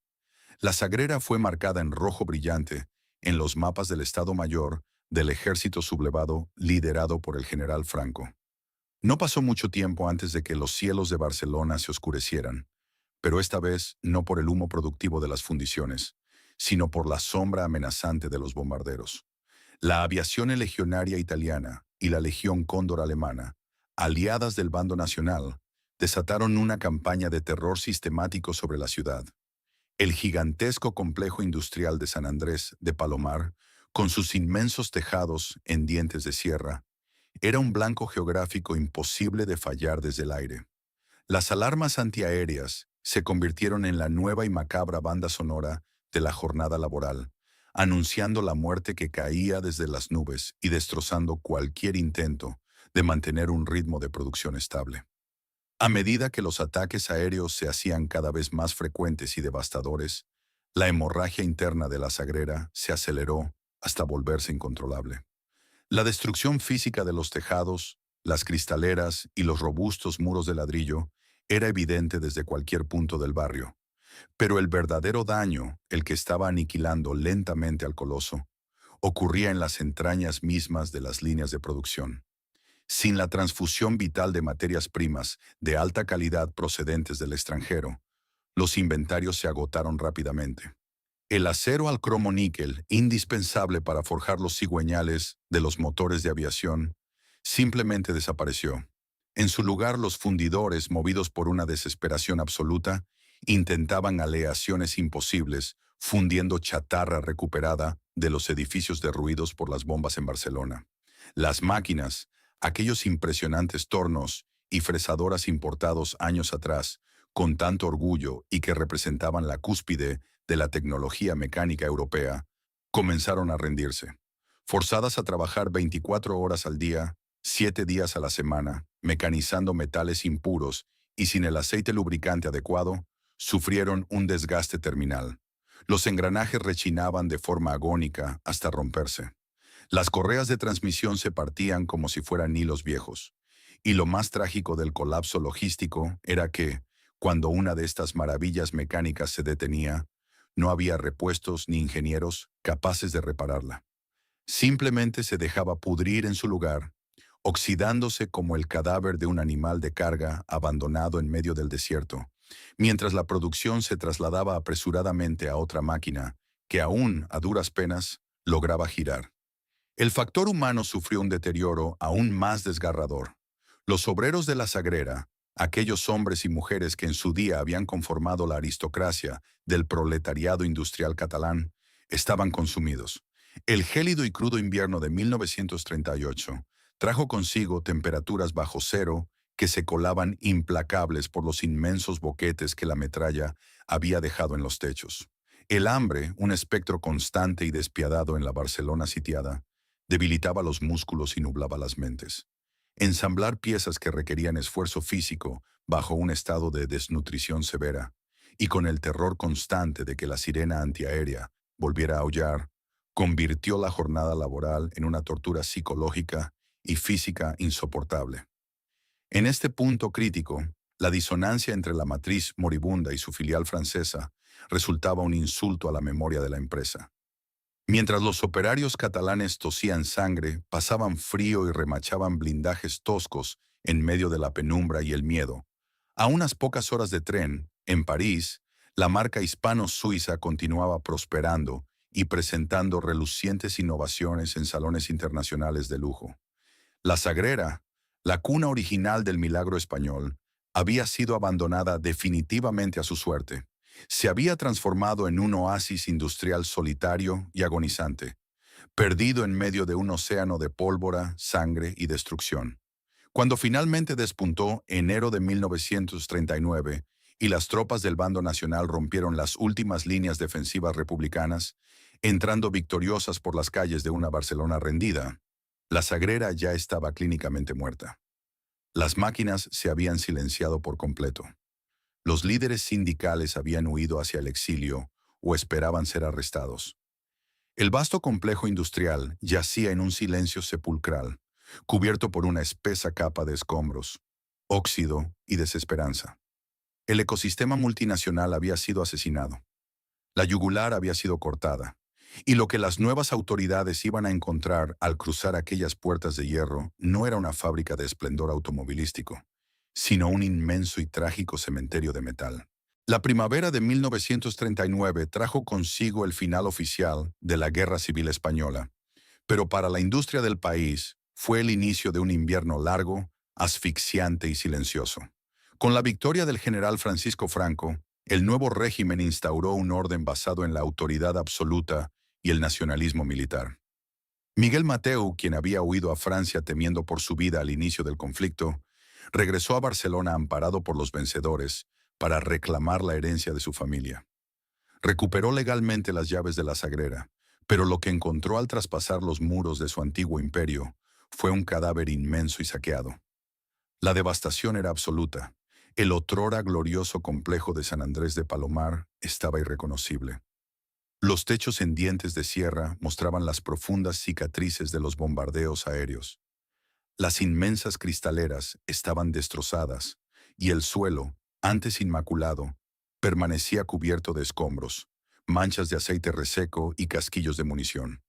la Sagrera fue marcada en rojo brillante en los mapas del Estado Mayor del ejército sublevado liderado por el general Franco. No pasó mucho tiempo antes de que los cielos de Barcelona se oscurecieran, pero esta vez no por el humo productivo de las fundiciones, sino por la sombra amenazante de los bombarderos. La aviación legionaria italiana y la Legión Cóndor alemana, aliadas del bando nacional, desataron una campaña de terror sistemático sobre la ciudad. El gigantesco complejo industrial de San Andrés de Palomar, con sus inmensos tejados en dientes de sierra, era un blanco geográfico imposible de fallar desde el aire. Las alarmas antiaéreas se convirtieron en la nueva y macabra banda sonora de la jornada laboral, anunciando la muerte que caía desde las nubes y destrozando cualquier intento de mantener un ritmo de producción estable. A medida que los ataques aéreos se hacían cada vez más frecuentes y devastadores, la hemorragia interna de la Sagrera se aceleró hasta volverse incontrolable. La destrucción física de los tejados, las cristaleras y los robustos muros de ladrillo era evidente desde cualquier punto del barrio, pero el verdadero daño, el que estaba aniquilando lentamente al coloso, ocurría en las entrañas mismas de las líneas de producción. Sin la transfusión vital de materias primas de alta calidad procedentes del extranjero, los inventarios se agotaron rápidamente. El acero al cromo-níquel, indispensable para forjar los cigüeñales de los motores de aviación, simplemente desapareció. En su lugar, los fundidores, movidos por una desesperación absoluta, intentaban aleaciones imposibles, fundiendo chatarra recuperada de los edificios derruidos por las bombas en Barcelona. Las máquinas, aquellos impresionantes tornos y fresadoras importados años atrás, con tanto orgullo y que representaban la cúspide de la tecnología mecánica europea, comenzaron a rendirse. Forzadas a trabajar 24 horas al día, 7 días a la semana, mecanizando metales impuros y sin el aceite lubricante adecuado, sufrieron un desgaste terminal. Los engranajes rechinaban de forma agónica hasta romperse. Las correas de transmisión se partían como si fueran hilos viejos. Y lo más trágico del colapso logístico era que, cuando una de estas maravillas mecánicas se detenía, no había repuestos ni ingenieros capaces de repararla. Simplemente se dejaba pudrir en su lugar, oxidándose como el cadáver de un animal de carga abandonado en medio del desierto, mientras la producción se trasladaba apresuradamente a otra máquina que aún, a duras penas, lograba girar. El factor humano sufrió un deterioro aún más desgarrador. Los obreros de la Sagrera, aquellos hombres y mujeres que en su día habían conformado la aristocracia del proletariado industrial catalán, estaban consumidos. El gélido y crudo invierno de 1938 trajo consigo temperaturas bajo cero que se colaban implacables por los inmensos boquetes que la metralla había dejado en los techos. El hambre, un espectro constante y despiadado en la Barcelona sitiada, debilitaba los músculos y nublaba las mentes. Ensamblar piezas que requerían esfuerzo físico bajo un estado de desnutrición severa, y con el terror constante de que la sirena antiaérea volviera a aullar, convirtió la jornada laboral en una tortura psicológica y física insoportable. En este punto crítico, la disonancia entre la matriz moribunda y su filial francesa resultaba un insulto a la memoria de la empresa. Mientras los operarios catalanes tosían sangre, pasaban frío y remachaban blindajes toscos en medio de la penumbra y el miedo, a unas pocas horas de tren, en París, la marca hispano-suiza continuaba prosperando y presentando relucientes innovaciones en salones internacionales de lujo. La Sagrera, la cuna original del milagro español, había sido abandonada definitivamente a su suerte. Se había transformado en un oasis industrial solitario y agonizante, perdido en medio de un océano de pólvora, sangre y destrucción. Cuando finalmente despuntó enero de 1939 y las tropas del bando nacional rompieron las últimas líneas defensivas republicanas, entrando victoriosas por las calles de una Barcelona rendida, la Sagrera ya estaba clínicamente muerta. Las máquinas se habían silenciado por completo. Los líderes sindicales habían huido hacia el exilio o esperaban ser arrestados. El vasto complejo industrial yacía en un silencio sepulcral, cubierto por una espesa capa de escombros, óxido y desesperanza. El ecosistema multinacional había sido asesinado. La yugular había sido cortada, y lo que las nuevas autoridades iban a encontrar al cruzar aquellas puertas de hierro no era una fábrica de esplendor automovilístico, sino un inmenso y trágico cementerio de metal. La primavera de 1939 trajo consigo el final oficial de la Guerra Civil Española, pero para la industria del país fue el inicio de un invierno largo, asfixiante y silencioso. Con la victoria del general Francisco Franco, el nuevo régimen instauró un orden basado en la autoridad absoluta y el nacionalismo militar. Miguel Mateu, quien había huido a Francia temiendo por su vida al inicio del conflicto, regresó a Barcelona amparado por los vencedores para reclamar la herencia de su familia. Recuperó legalmente las llaves de la Sagrera, pero lo que encontró al traspasar los muros de su antiguo imperio fue un cadáver inmenso y saqueado. La devastación era absoluta. El otrora glorioso complejo de San Andrés de Palomar estaba irreconocible. Los techos en dientes de sierra mostraban las profundas cicatrices de los bombardeos aéreos. Las inmensas cristaleras estaban destrozadas y el suelo, antes inmaculado, permanecía cubierto de escombros, manchas de aceite reseco y casquillos de munición.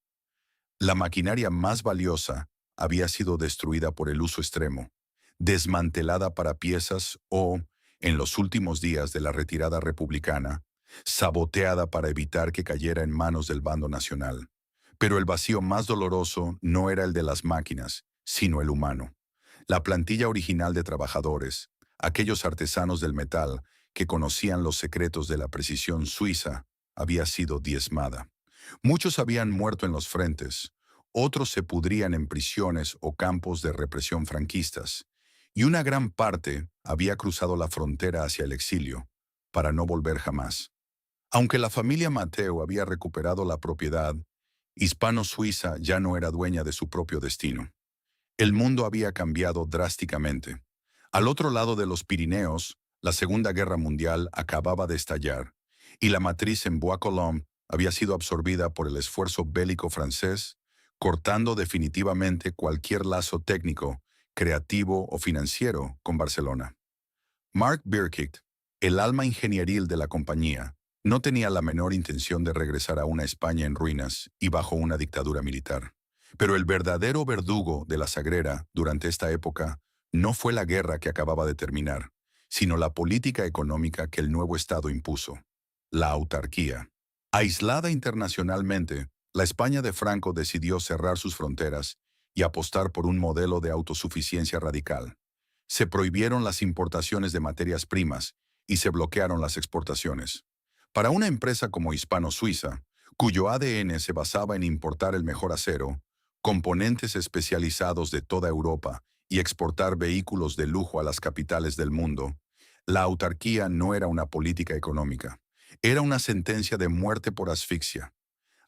La maquinaria más valiosa había sido destruida por el uso extremo, desmantelada para piezas o, en los últimos días de la retirada republicana, saboteada para evitar que cayera en manos del bando nacional. Pero el vacío más doloroso no era el de las máquinas, sino el humano. La plantilla original de trabajadores, aquellos artesanos del metal que conocían los secretos de la precisión suiza, había sido diezmada. Muchos habían muerto en los frentes, otros se pudrían en prisiones o campos de represión franquistas, y una gran parte había cruzado la frontera hacia el exilio, para no volver jamás. Aunque la familia Mateo había recuperado la propiedad, Hispano-Suiza ya no era dueña de su propio destino. El mundo había cambiado drásticamente. Al otro lado de los Pirineos, la Segunda Guerra Mundial acababa de estallar, y la matriz en Bois-Colombes había sido absorbida por el esfuerzo bélico francés, cortando definitivamente cualquier lazo técnico, creativo o financiero con Barcelona. Mark Birkitt, el alma ingenieril de la compañía, no tenía la menor intención de regresar a una España en ruinas y bajo una dictadura militar. Pero el verdadero verdugo de la Sagrera durante esta época no fue la guerra que acababa de terminar, sino la política económica que el nuevo Estado impuso, la autarquía. Aislada internacionalmente, la España de Franco decidió cerrar sus fronteras y apostar por un modelo de autosuficiencia radical. Se prohibieron las importaciones de materias primas y se bloquearon las exportaciones. Para una empresa como Hispano-Suiza, cuyo ADN se basaba en importar el mejor acero, componentes especializados de toda Europa y exportar vehículos de lujo a las capitales del mundo, la autarquía no era una política económica, era una sentencia de muerte por asfixia.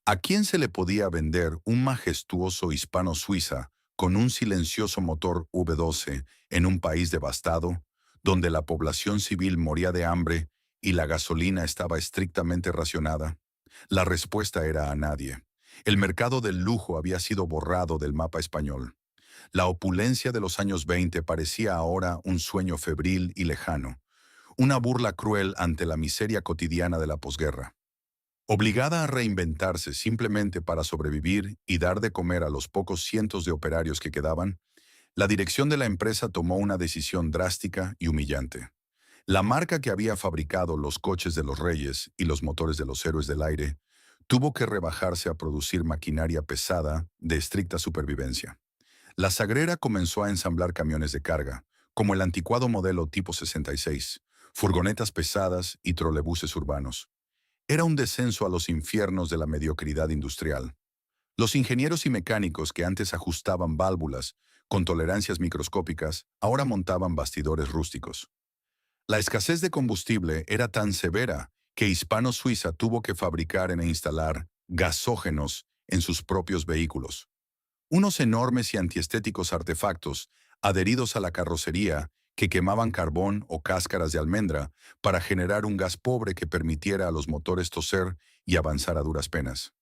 ¿A quién se le podía vender un majestuoso Hispano-Suiza con un silencioso motor V12 en un país devastado, donde la población civil moría de hambre y la gasolina estaba estrictamente racionada? La respuesta era a nadie. El mercado del lujo había sido borrado del mapa español. La opulencia de los años 20 parecía ahora un sueño febril y lejano, una burla cruel ante la miseria cotidiana de la posguerra. Obligada a reinventarse simplemente para sobrevivir y dar de comer a los pocos cientos de operarios que quedaban, la dirección de la empresa tomó una decisión drástica y humillante. La marca que había fabricado los coches de los reyes y los motores de los héroes del aire tuvo que rebajarse a producir maquinaria pesada de estricta supervivencia. La Sagrera comenzó a ensamblar camiones de carga, como el anticuado modelo Tipo 66, furgonetas pesadas y trolebuses urbanos. Era un descenso a los infiernos de la mediocridad industrial. Los ingenieros y mecánicos que antes ajustaban válvulas con tolerancias microscópicas, ahora montaban bastidores rústicos. La escasez de combustible era tan severa que Hispano-Suiza tuvo que fabricar e instalar gasógenos en sus propios vehículos. Unos enormes y antiestéticos artefactos adheridos a la carrocería que quemaban carbón o cáscaras de almendra para generar un gas pobre que permitiera a los motores toser y avanzar a duras penas.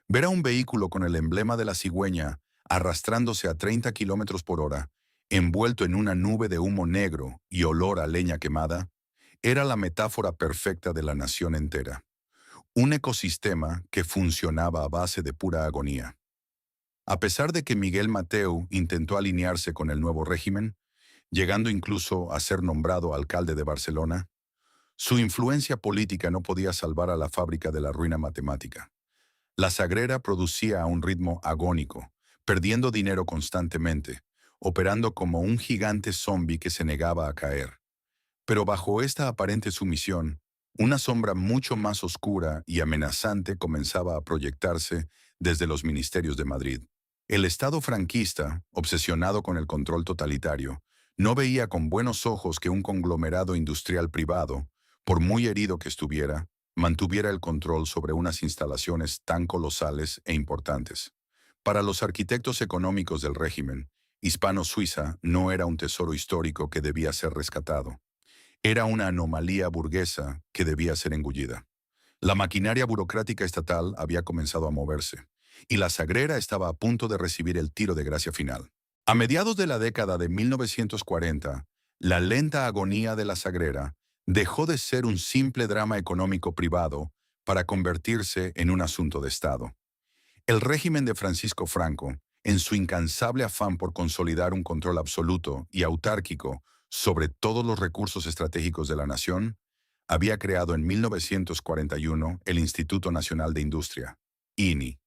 Ver a un vehículo con el emblema de la cigüeña arrastrándose a 30 kilómetros por hora, envuelto en una nube de humo negro y olor a leña quemada, era la metáfora perfecta de la nación entera. Un ecosistema que funcionaba a base de pura agonía. A pesar de que Miguel Mateu intentó alinearse con el nuevo régimen, llegando incluso a ser nombrado alcalde de Barcelona, su influencia política no podía salvar a la fábrica de la ruina matemática. La Sagrera producía a un ritmo agónico, perdiendo dinero constantemente, operando como un gigante zombi que se negaba a caer. Pero bajo esta aparente sumisión, una sombra mucho más oscura y amenazante comenzaba a proyectarse desde los ministerios de Madrid. El Estado franquista, obsesionado con el control totalitario, no veía con buenos ojos que un conglomerado industrial privado, por muy herido que estuviera, mantuviera el control sobre unas instalaciones tan colosales e importantes. Para los arquitectos económicos del régimen, Hispano-Suiza no era un tesoro histórico que debía ser rescatado. Era una anomalía burguesa que debía ser engullida. La maquinaria burocrática estatal había comenzado a moverse, y la Sagrera estaba a punto de recibir el tiro de gracia final. A mediados de la década de 1940, la lenta agonía de la Sagrera dejó de ser un simple drama económico privado para convertirse en un asunto de Estado. El régimen de Francisco Franco, en su incansable afán por consolidar un control absoluto y autárquico sobre todos los recursos estratégicos de la nación, había creado en 1941 el Instituto Nacional de Industria, INI.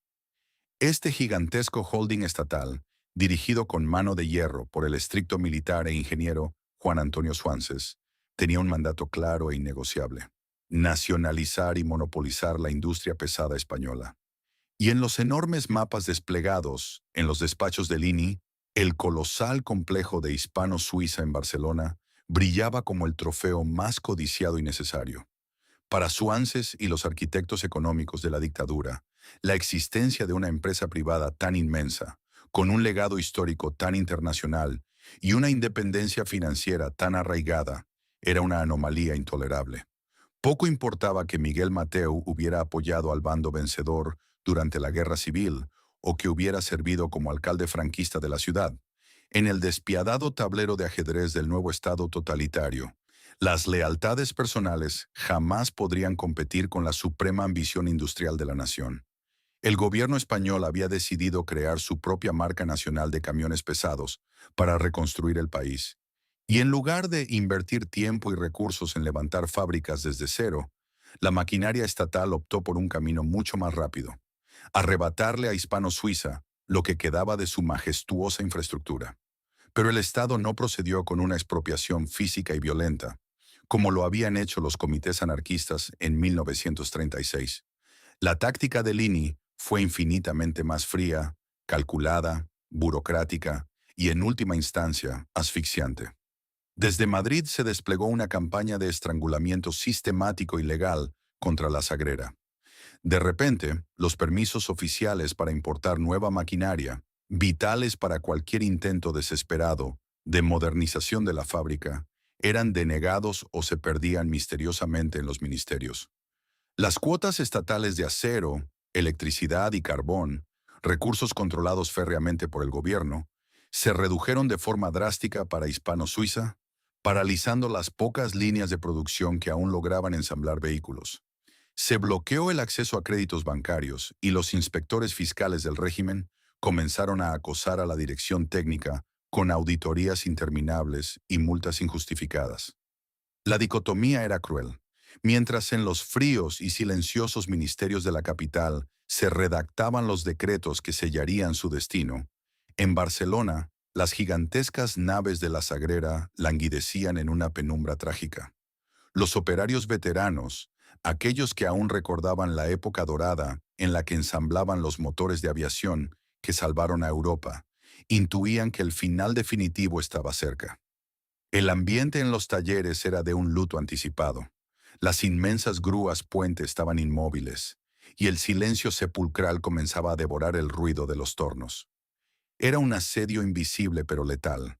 Este gigantesco holding estatal, dirigido con mano de hierro por el estricto militar e ingeniero Juan Antonio Suances, tenía un mandato claro e innegociable: nacionalizar y monopolizar la industria pesada española. Y en los enormes mapas desplegados en los despachos del INI, el colosal complejo de Hispano-Suiza en Barcelona brillaba como el trofeo más codiciado y necesario. Para Suances y los arquitectos económicos de la dictadura, la existencia de una empresa privada tan inmensa, con un legado histórico tan internacional y una independencia financiera tan arraigada, era una anomalía intolerable. Poco importaba que Miguel Mateu hubiera apoyado al bando vencedor durante la Guerra Civil o que hubiera servido como alcalde franquista de la ciudad. En el despiadado tablero de ajedrez del nuevo Estado totalitario, las lealtades personales jamás podrían competir con la suprema ambición industrial de la nación. El gobierno español había decidido crear su propia marca nacional de camiones pesados para reconstruir el país. Y en lugar de invertir tiempo y recursos en levantar fábricas desde cero, la maquinaria estatal optó por un camino mucho más rápido: arrebatarle a Hispano-Suiza lo que quedaba de su majestuosa infraestructura. Pero el Estado no procedió con una expropiación física y violenta, como lo habían hecho los comités anarquistas en 1936. La táctica de Lini fue infinitamente más fría, calculada, burocrática y, en última instancia, asfixiante. Desde Madrid se desplegó una campaña de estrangulamiento sistemático y legal contra la Sagrera. De repente, los permisos oficiales para importar nueva maquinaria, vitales para cualquier intento desesperado de modernización de la fábrica, eran denegados o se perdían misteriosamente en los ministerios. Las cuotas estatales de acero, electricidad y carbón, recursos controlados férreamente por el gobierno, se redujeron de forma drástica para Hispano-Suiza, paralizando las pocas líneas de producción que aún lograban ensamblar vehículos. Se bloqueó el acceso a créditos bancarios y los inspectores fiscales del régimen comenzaron a acosar a la dirección técnica con auditorías interminables y multas injustificadas. La dicotomía era cruel. Mientras en los fríos y silenciosos ministerios de la capital se redactaban los decretos que sellarían su destino, en Barcelona, las gigantescas naves de la Sagrera languidecían en una penumbra trágica. Los operarios veteranos, aquellos que aún recordaban la época dorada en la que ensamblaban los motores de aviación que salvaron a Europa, intuían que el final definitivo estaba cerca. El ambiente en los talleres era de un luto anticipado. Las inmensas grúas puente estaban inmóviles, y el silencio sepulcral comenzaba a devorar el ruido de los tornos. Era un asedio invisible pero letal.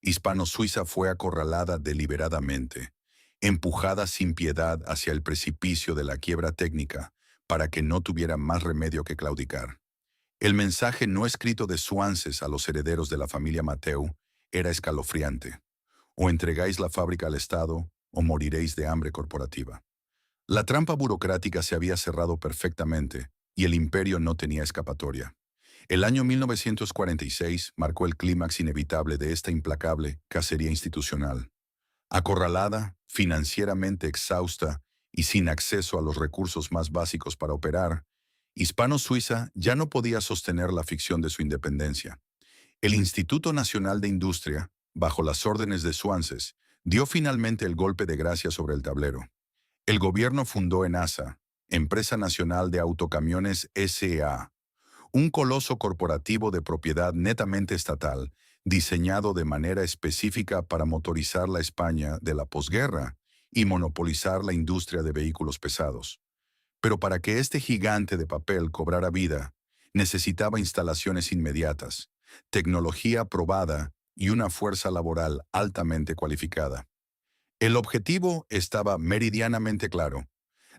Hispano-Suiza fue acorralada deliberadamente, empujada sin piedad hacia el precipicio de la quiebra técnica para que no tuviera más remedio que claudicar. El mensaje no escrito de Suances a los herederos de la familia Mateu era escalofriante: o entregáis la fábrica al Estado o moriréis de hambre corporativa. La trampa burocrática se había cerrado perfectamente y el imperio no tenía escapatoria. El año 1946 marcó el clímax inevitable de esta implacable cacería institucional. Acorralada, financieramente exhausta y sin acceso a los recursos más básicos para operar, Hispano-Suiza ya no podía sostener la ficción de su independencia. El Instituto Nacional de Industria, bajo las órdenes de Suances, dio finalmente el golpe de gracia sobre el tablero. El gobierno fundó ENASA, Empresa Nacional de Autocamiones S.A., un coloso corporativo de propiedad netamente estatal, diseñado de manera específica para motorizar la España de la posguerra y monopolizar la industria de vehículos pesados. Pero para que este gigante de papel cobrara vida, necesitaba instalaciones inmediatas, tecnología probada y una fuerza laboral altamente cualificada. El objetivo estaba meridianamente claro: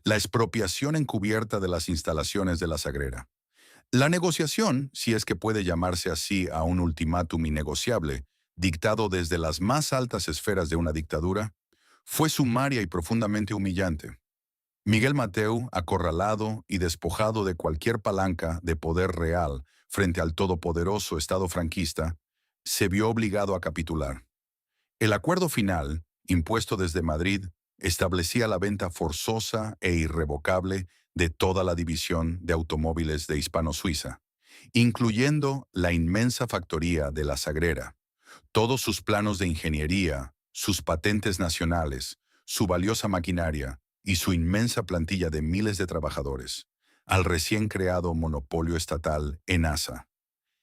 la expropiación encubierta de las instalaciones de la Sagrera. La negociación, si es que puede llamarse así a un ultimátum innegociable, dictado desde las más altas esferas de una dictadura, fue sumaria y profundamente humillante. Miguel Mateu, acorralado y despojado de cualquier palanca de poder real frente al todopoderoso Estado franquista, se vio obligado a capitular. El acuerdo final, impuesto desde Madrid, establecía la venta forzosa e irrevocable de toda la división de automóviles de Hispano-Suiza, incluyendo la inmensa factoría de La Sagrera, todos sus planos de ingeniería, sus patentes nacionales, su valiosa maquinaria y su inmensa plantilla de miles de trabajadores, al recién creado monopolio estatal ENASA.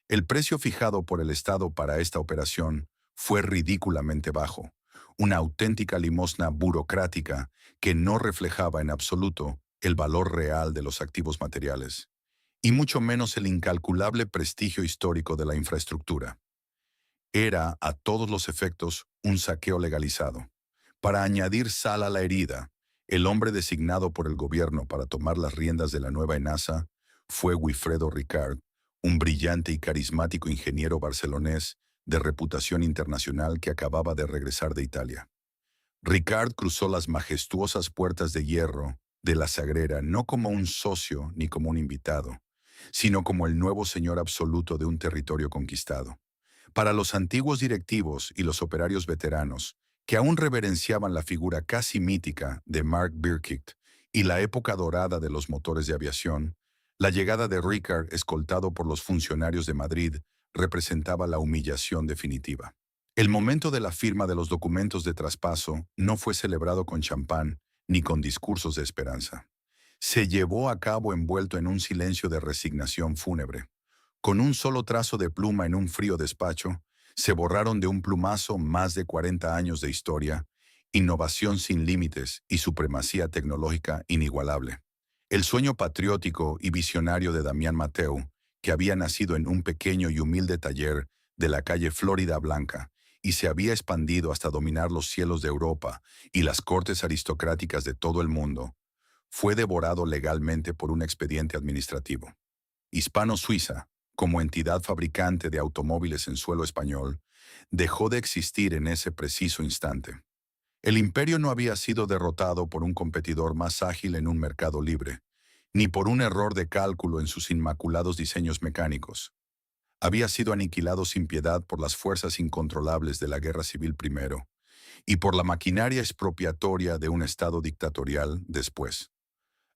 El precio fijado por el Estado para esta operación fue ridículamente bajo, una auténtica limosna burocrática que no reflejaba en absoluto el valor real de los activos materiales, y mucho menos el incalculable prestigio histórico de la infraestructura. Era, a todos los efectos, un saqueo legalizado. Para añadir sal a la herida, el hombre designado por el gobierno para tomar las riendas de la nueva ENASA fue Guifredo Ricard, un brillante y carismático ingeniero barcelonés de reputación internacional que acababa de regresar de Italia. Ricard cruzó las majestuosas puertas de hierro de la Sagrera no como un socio ni como un invitado, sino como el nuevo señor absoluto de un territorio conquistado. Para los antiguos directivos y los operarios veteranos, que aún reverenciaban la figura casi mítica de Mark Birkitt y la época dorada de los motores de aviación, la llegada de Ricard, escoltado por los funcionarios de Madrid, representaba la humillación definitiva. El momento de la firma de los documentos de traspaso no fue celebrado con champán ni con discursos de esperanza. Se llevó a cabo envuelto en un silencio de resignación fúnebre. Con un solo trazo de pluma en un frío despacho, se borraron de un plumazo más de 40 años de historia, innovación sin límites y supremacía tecnológica inigualable. El sueño patriótico y visionario de Damián Mateu, que había nacido en un pequeño y humilde taller de la calle Florida Blanca y se había expandido hasta dominar los cielos de Europa y las cortes aristocráticas de todo el mundo, fue devorado legalmente por un expediente administrativo. Hispano-Suiza, como entidad fabricante de automóviles en suelo español, dejó de existir en ese preciso instante. El imperio no había sido derrotado por un competidor más ágil en un mercado libre, ni por un error de cálculo en sus inmaculados diseños mecánicos. Había sido aniquilado sin piedad por las fuerzas incontrolables de la Guerra Civil primero, y por la maquinaria expropiatoria de un Estado dictatorial después.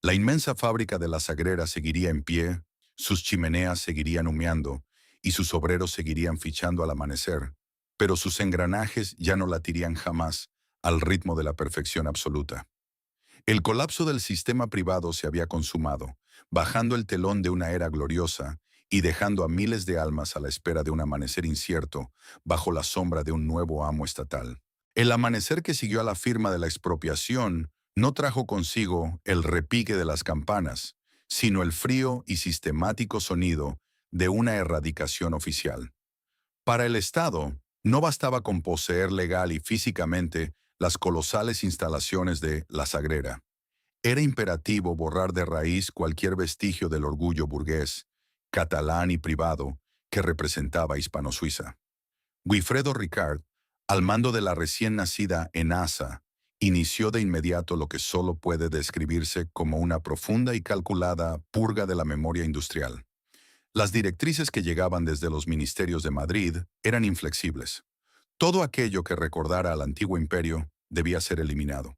La inmensa fábrica de La Sagrera seguiría en pie, sus chimeneas seguirían humeando y sus obreros seguirían fichando al amanecer, pero sus engranajes ya no latirían jamás al ritmo de la perfección absoluta. El colapso del sistema privado se había consumado, bajando el telón de una era gloriosa y dejando a miles de almas a la espera de un amanecer incierto bajo la sombra de un nuevo amo estatal. El amanecer que siguió a la firma de la expropiación no trajo consigo el repique de las campanas, sino el frío y sistemático sonido de una erradicación oficial. Para el Estado, no bastaba con poseer legal y físicamente las colosales instalaciones de La Sagrera. Era imperativo borrar de raíz cualquier vestigio del orgullo burgués, catalán y privado que representaba Hispano-Suiza. Guifredo Ricard, al mando de la recién nacida ENASA, inició de inmediato lo que solo puede describirse como una profunda y calculada purga de la memoria industrial. Las directrices que llegaban desde los ministerios de Madrid eran inflexibles. Todo aquello que recordara al antiguo imperio debía ser eliminado.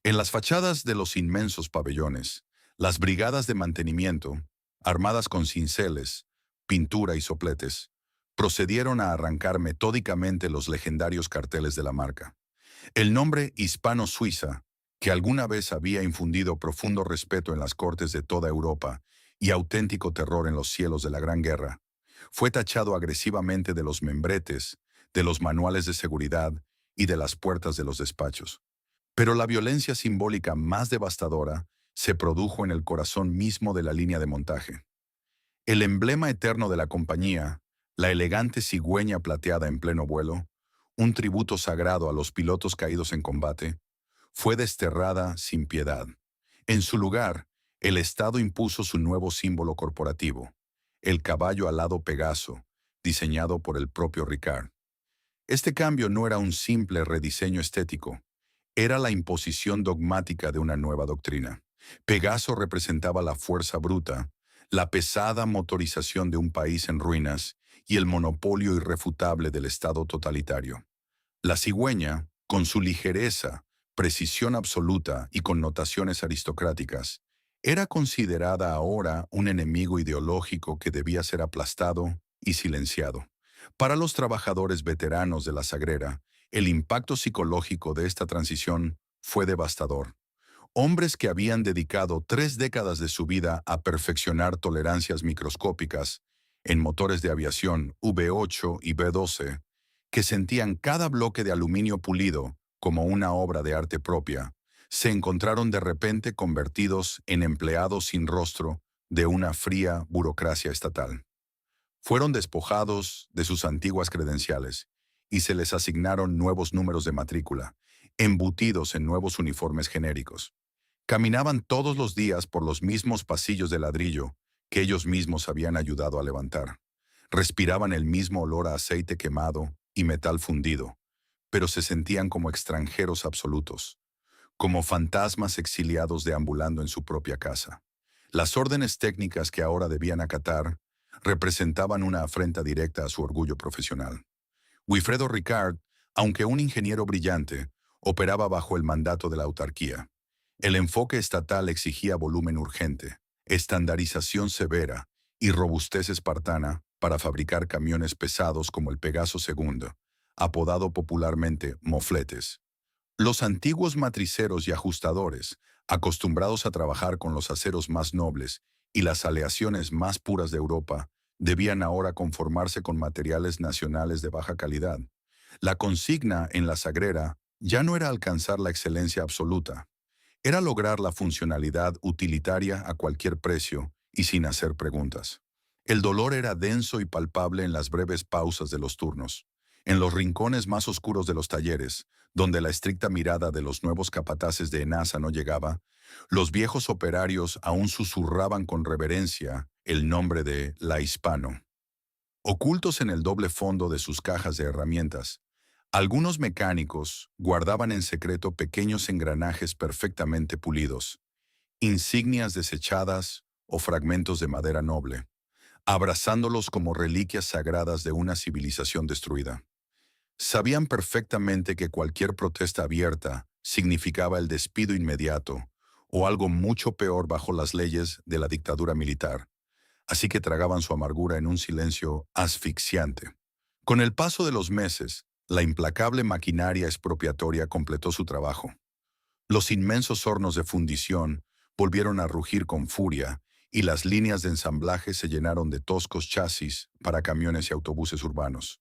En las fachadas de los inmensos pabellones, las brigadas de mantenimiento, armadas con cinceles, pintura y sopletes, procedieron a arrancar metódicamente los legendarios carteles de la marca. El nombre Hispano-Suiza, que alguna vez había infundido profundo respeto en las cortes de toda Europa y auténtico terror en los cielos de la Gran Guerra, fue tachado agresivamente de los membretes, de los manuales de seguridad y de las puertas de los despachos. Pero la violencia simbólica más devastadora se produjo en el corazón mismo de la línea de montaje. El emblema eterno de la compañía, la elegante cigüeña plateada en pleno vuelo, un tributo sagrado a los pilotos caídos en combate, fue desterrada sin piedad. En su lugar, el Estado impuso su nuevo símbolo corporativo, el caballo alado Pegaso, diseñado por el propio Ricard. Este cambio no era un simple rediseño estético, era la imposición dogmática de una nueva doctrina. Pegaso representaba la fuerza bruta, la pesada motorización de un país en ruinas y el monopolio irrefutable del Estado totalitario. La cigüeña, con su ligereza, precisión absoluta y connotaciones aristocráticas, Era considerada ahora un enemigo ideológico que debía ser aplastado y silenciado. Para los trabajadores veteranos de la Sagrera, el impacto psicológico de esta transición fue devastador. Hombres que habían dedicado 3 décadas de su vida a perfeccionar tolerancias microscópicas en motores de aviación V8 y V12, que sentían cada bloque de aluminio pulido como una obra de arte propia, se encontraron de repente convertidos en empleados sin rostro de una fría burocracia estatal. Fueron despojados de sus antiguas credenciales y se les asignaron nuevos números de matrícula, embutidos en nuevos uniformes genéricos. Caminaban todos los días por los mismos pasillos de ladrillo que ellos mismos habían ayudado a levantar. Respiraban el mismo olor a aceite quemado y metal fundido, pero se sentían como extranjeros absolutos, como fantasmas exiliados deambulando en su propia casa. Las órdenes técnicas que ahora debían acatar representaban una afrenta directa a su orgullo profesional. Wilfredo Ricard, aunque un ingeniero brillante, operaba bajo el mandato de la autarquía. El enfoque estatal exigía volumen urgente, estandarización severa y robustez espartana para fabricar camiones pesados como el Pegaso II, apodado popularmente mofletes. Los antiguos matriceros y ajustadores, acostumbrados a trabajar con los aceros más nobles y las aleaciones más puras de Europa, debían ahora conformarse con materiales nacionales de baja calidad. La consigna en la Sagrera ya no era alcanzar la excelencia absoluta, era lograr la funcionalidad utilitaria a cualquier precio y sin hacer preguntas. El dolor era denso y palpable en las breves pausas de los turnos, en los rincones más oscuros de los talleres, donde la estricta mirada de los nuevos capataces de ENASA no llegaba. Los viejos operarios aún susurraban con reverencia el nombre de La Hispano. Ocultos en el doble fondo de sus cajas de herramientas, algunos mecánicos guardaban en secreto pequeños engranajes perfectamente pulidos, insignias desechadas o fragmentos de madera noble, abrazándolos como reliquias sagradas de una civilización destruida. Sabían perfectamente que cualquier protesta abierta significaba el despido inmediato o algo mucho peor bajo las leyes de la dictadura militar, así que tragaban su amargura en un silencio asfixiante. Con el paso de los meses, la implacable maquinaria expropiatoria completó su trabajo. Los inmensos hornos de fundición volvieron a rugir con furia y las líneas de ensamblaje se llenaron de toscos chasis para camiones y autobuses urbanos.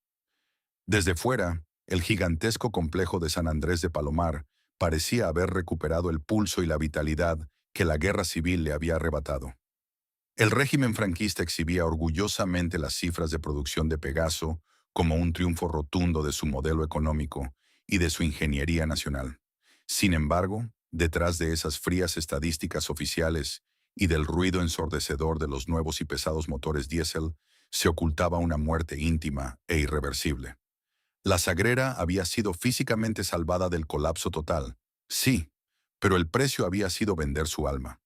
Desde fuera, el gigantesco complejo de San Andrés de Palomar parecía haber recuperado el pulso y la vitalidad que la guerra civil le había arrebatado. El régimen franquista exhibía orgullosamente las cifras de producción de Pegaso como un triunfo rotundo de su modelo económico y de su ingeniería nacional. Sin embargo, detrás de esas frías estadísticas oficiales y del ruido ensordecedor de los nuevos y pesados motores diésel, se ocultaba una muerte íntima e irreversible. La Sagrera había sido físicamente salvada del colapso total, sí, pero el precio había sido vender su alma.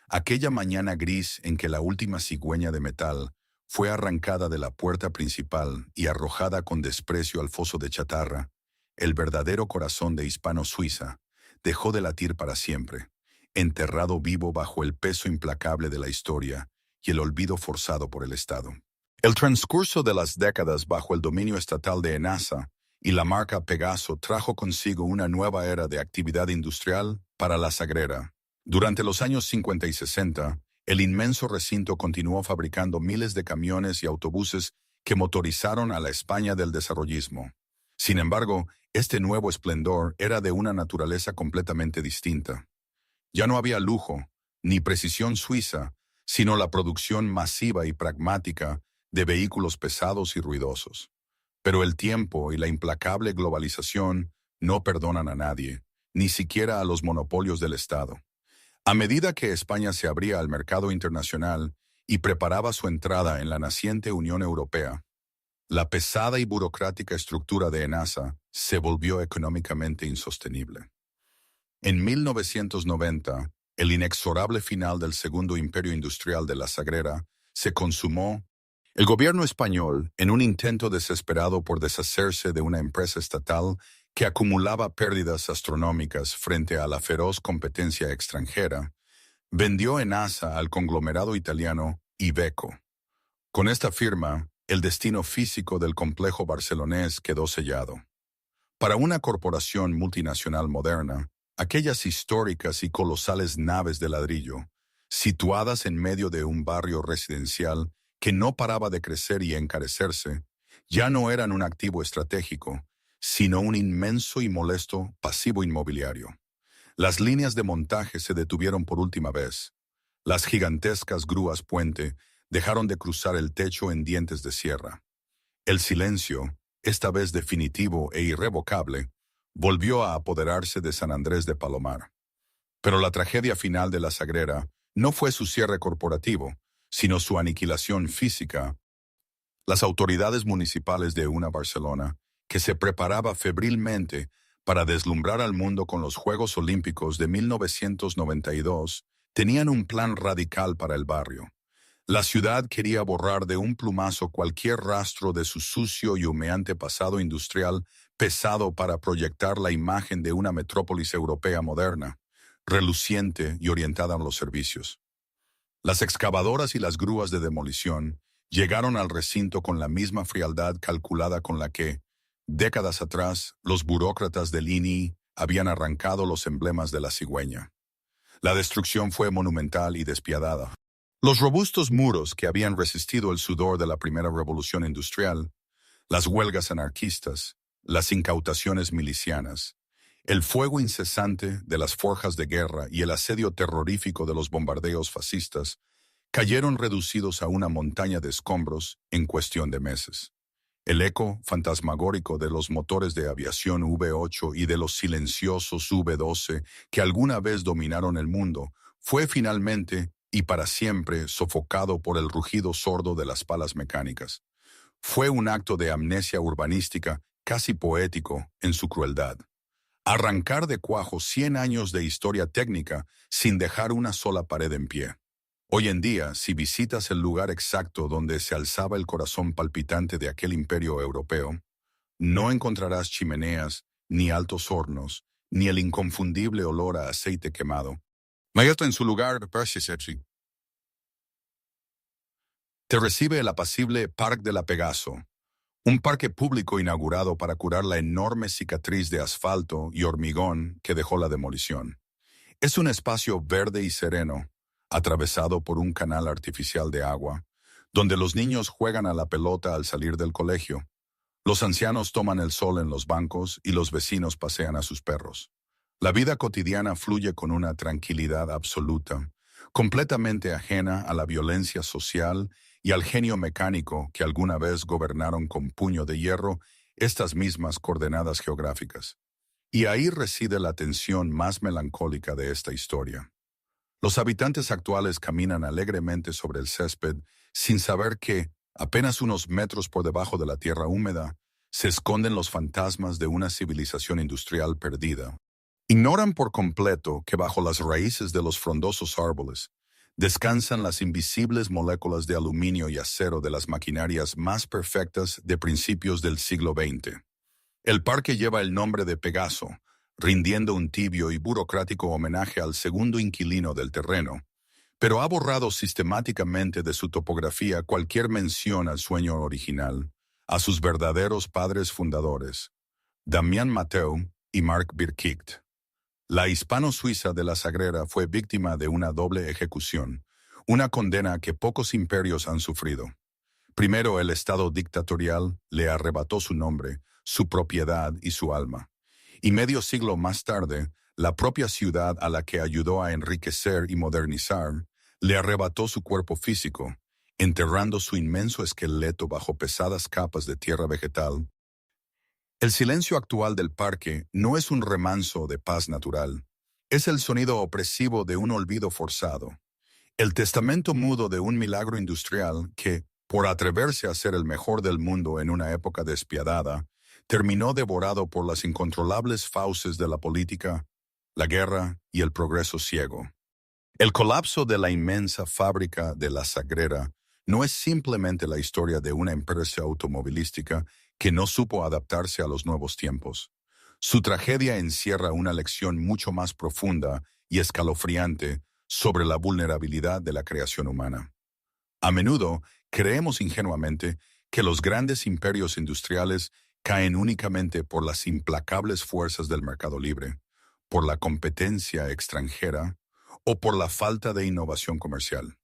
Aquella mañana gris en que la última cigüeña de metal fue arrancada de la puerta principal y arrojada con desprecio al foso de chatarra, el verdadero corazón de Hispano-Suiza dejó de latir para siempre, enterrado vivo bajo el peso implacable de la historia y el olvido forzado por el Estado. El transcurso de las décadas bajo el dominio estatal de ENASA y la marca Pegaso trajo consigo una nueva era de actividad industrial para la Sagrera. Durante los años 50 y 60, el inmenso recinto continuó fabricando miles de camiones y autobuses que motorizaron a la España del desarrollismo. Sin embargo, este nuevo esplendor era de una naturaleza completamente distinta. Ya no había lujo, ni precisión suiza, sino la producción masiva y pragmática de vehículos pesados y ruidosos. Pero el tiempo y la implacable globalización no perdonan a nadie, ni siquiera a los monopolios del Estado. A medida que España se abría al mercado internacional y preparaba su entrada en la naciente Unión Europea, la pesada y burocrática estructura de ENASA se volvió económicamente insostenible. En 1990, el inexorable final del Segundo Imperio Industrial de la Sagrera se consumó. El gobierno español, en un intento desesperado por deshacerse de una empresa estatal que acumulaba pérdidas astronómicas frente a la feroz competencia extranjera, Vendió Enasa al conglomerado italiano Iveco. Con esta firma, el destino físico del complejo barcelonés quedó sellado. Para una corporación multinacional moderna, aquellas históricas y colosales naves de ladrillo, situadas en medio de un barrio residencial que no paraba de crecer y encarecerse, ya no eran un activo estratégico, sino un inmenso y molesto pasivo inmobiliario. Las líneas de montaje se detuvieron por última vez. Las gigantescas grúas puente dejaron de cruzar el techo en dientes de sierra. El silencio, esta vez definitivo e irrevocable, volvió a apoderarse de San Andrés de Palomar. Pero la tragedia final de la Sagrera no fue su cierre corporativo, sino su aniquilación física. Las autoridades municipales de una Barcelona, que se preparaba febrilmente para deslumbrar al mundo con los Juegos Olímpicos de 1992, tenían un plan radical para el barrio. La ciudad quería borrar de un plumazo cualquier rastro de su sucio y humeante pasado industrial pesado para proyectar la imagen de una metrópolis europea moderna, reluciente y orientada a los servicios. Las excavadoras y las grúas de demolición llegaron al recinto con la misma frialdad calculada con la que, décadas atrás, los burócratas del INI habían arrancado los emblemas de la cigüeña. La destrucción fue monumental y despiadada. Los robustos muros que habían resistido el sudor de la primera revolución industrial, las huelgas anarquistas, las incautaciones milicianas, el fuego incesante de las forjas de guerra y el asedio terrorífico de los bombardeos fascistas cayeron reducidos a una montaña de escombros en cuestión de meses. El eco fantasmagórico de los motores de aviación V-8 y de los silenciosos V-12 que alguna vez dominaron el mundo fue finalmente y para siempre sofocado por el rugido sordo de las palas mecánicas. Fue un acto de amnesia urbanística casi poético en su crueldad. Arrancar de cuajo 100 años de historia técnica sin dejar una sola pared en pie. Hoy en día, si visitas el lugar exacto donde se alzaba el corazón palpitante de aquel imperio europeo, no encontrarás chimeneas, ni altos hornos, ni el inconfundible olor a aceite quemado. Mayoto en su lugar, te recibe el apacible Parc de la Pegaso, un parque público inaugurado para curar la enorme cicatriz de asfalto y hormigón que dejó la demolición. Es un espacio verde y sereno, atravesado por un canal artificial de agua, donde los niños juegan a la pelota al salir del colegio. Los ancianos toman el sol en los bancos y los vecinos pasean a sus perros. La vida cotidiana fluye con una tranquilidad absoluta, completamente ajena a la violencia social y al genio mecánico que alguna vez gobernaron con puño de hierro estas mismas coordenadas geográficas. Y ahí reside la tensión más melancólica de esta historia. Los habitantes actuales caminan alegremente sobre el césped sin saber que, apenas unos metros por debajo de la tierra húmeda, se esconden los fantasmas de una civilización industrial perdida. Ignoran por completo que bajo las raíces de los frondosos árboles descansan las invisibles moléculas de aluminio y acero de las maquinarias más perfectas de principios del siglo XX. El parque lleva el nombre de Pegaso, rindiendo un tibio y burocrático homenaje al segundo inquilino del terreno, pero ha borrado sistemáticamente de su topografía cualquier mención al sueño original, a sus verdaderos padres fundadores, Damián Mateu y Marc Birkicht. La hispano-suiza de la Sagrera fue víctima de una doble ejecución, una condena que pocos imperios han sufrido. Primero, el Estado dictatorial le arrebató su nombre, su propiedad y su alma. Y medio siglo más tarde, la propia ciudad a la que ayudó a enriquecer y modernizar, le arrebató su cuerpo físico, enterrando su inmenso esqueleto bajo pesadas capas de tierra vegetal. El silencio actual del parque no es un remanso de paz natural, es el sonido opresivo de un olvido forzado, el testamento mudo de un milagro industrial que, por atreverse a ser el mejor del mundo en una época despiadada, terminó devorado por las incontrolables fauces de la política, la guerra y el progreso ciego. El colapso de la inmensa fábrica de la Sagrera no es simplemente la historia de una empresa automovilística que no supo adaptarse a los nuevos tiempos. Su tragedia encierra una lección mucho más profunda y escalofriante sobre la vulnerabilidad de la creación humana. A menudo creemos ingenuamente que los grandes imperios industriales caen únicamente por las implacables fuerzas del mercado libre, por la competencia extranjera o por la falta de innovación comercial.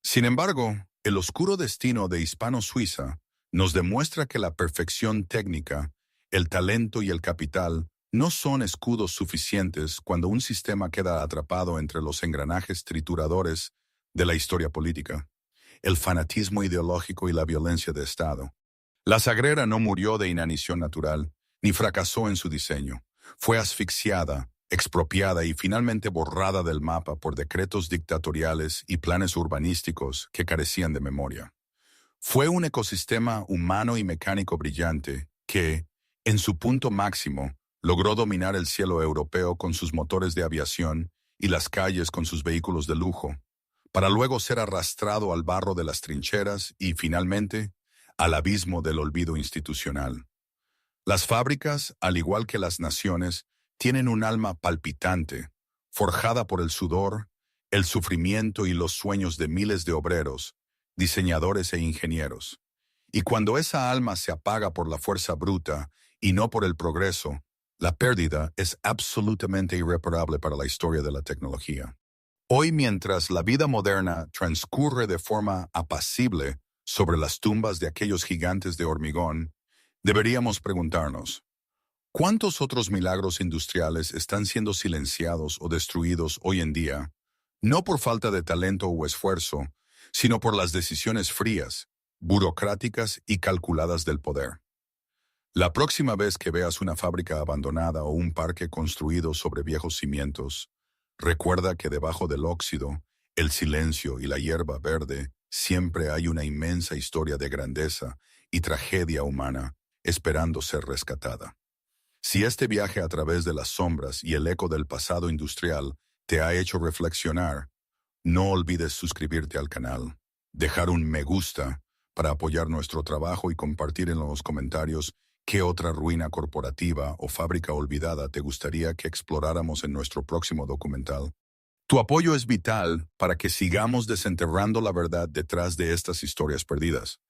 Sin embargo, el oscuro destino de Hispano-Suiza nos demuestra que la perfección técnica, el talento y el capital no son escudos suficientes cuando un sistema queda atrapado entre los engranajes trituradores de la historia política, el fanatismo ideológico y la violencia de Estado. La Sagrera no murió de inanición natural, ni fracasó en su diseño. Fue asfixiada, expropiada y finalmente borrada del mapa por decretos dictatoriales y planes urbanísticos que carecían de memoria. Fue un ecosistema humano y mecánico brillante que, en su punto máximo, logró dominar el cielo europeo con sus motores de aviación y las calles con sus vehículos de lujo, para luego ser arrastrado al barro de las trincheras y, finalmente, al abismo del olvido institucional. Las fábricas, al igual que las naciones, tienen un alma palpitante, forjada por el sudor, el sufrimiento y los sueños de miles de obreros, diseñadores e ingenieros. Y cuando esa alma se apaga por la fuerza bruta y no por el progreso, la pérdida es absolutamente irreparable para la historia de la tecnología. Hoy, mientras la vida moderna transcurre de forma apacible sobre las tumbas de aquellos gigantes de hormigón, deberíamos preguntarnos, ¿cuántos otros milagros industriales están siendo silenciados o destruidos hoy en día, no por falta de talento o esfuerzo, sino por las decisiones frías, burocráticas y calculadas del poder? La próxima vez que veas una fábrica abandonada o un parque construido sobre viejos cimientos, recuerda que debajo del óxido, el silencio y la hierba verde siempre hay una inmensa historia de grandeza y tragedia humana esperando ser rescatada. Si este viaje a través de las sombras y el eco del pasado industrial te ha hecho reflexionar, no olvides suscribirte al canal, dejar un me gusta para apoyar nuestro trabajo y compartir en los comentarios qué otra ruina corporativa o fábrica olvidada te gustaría que exploráramos en nuestro próximo documental. Tu apoyo es vital para que sigamos desenterrando la verdad detrás de estas historias perdidas.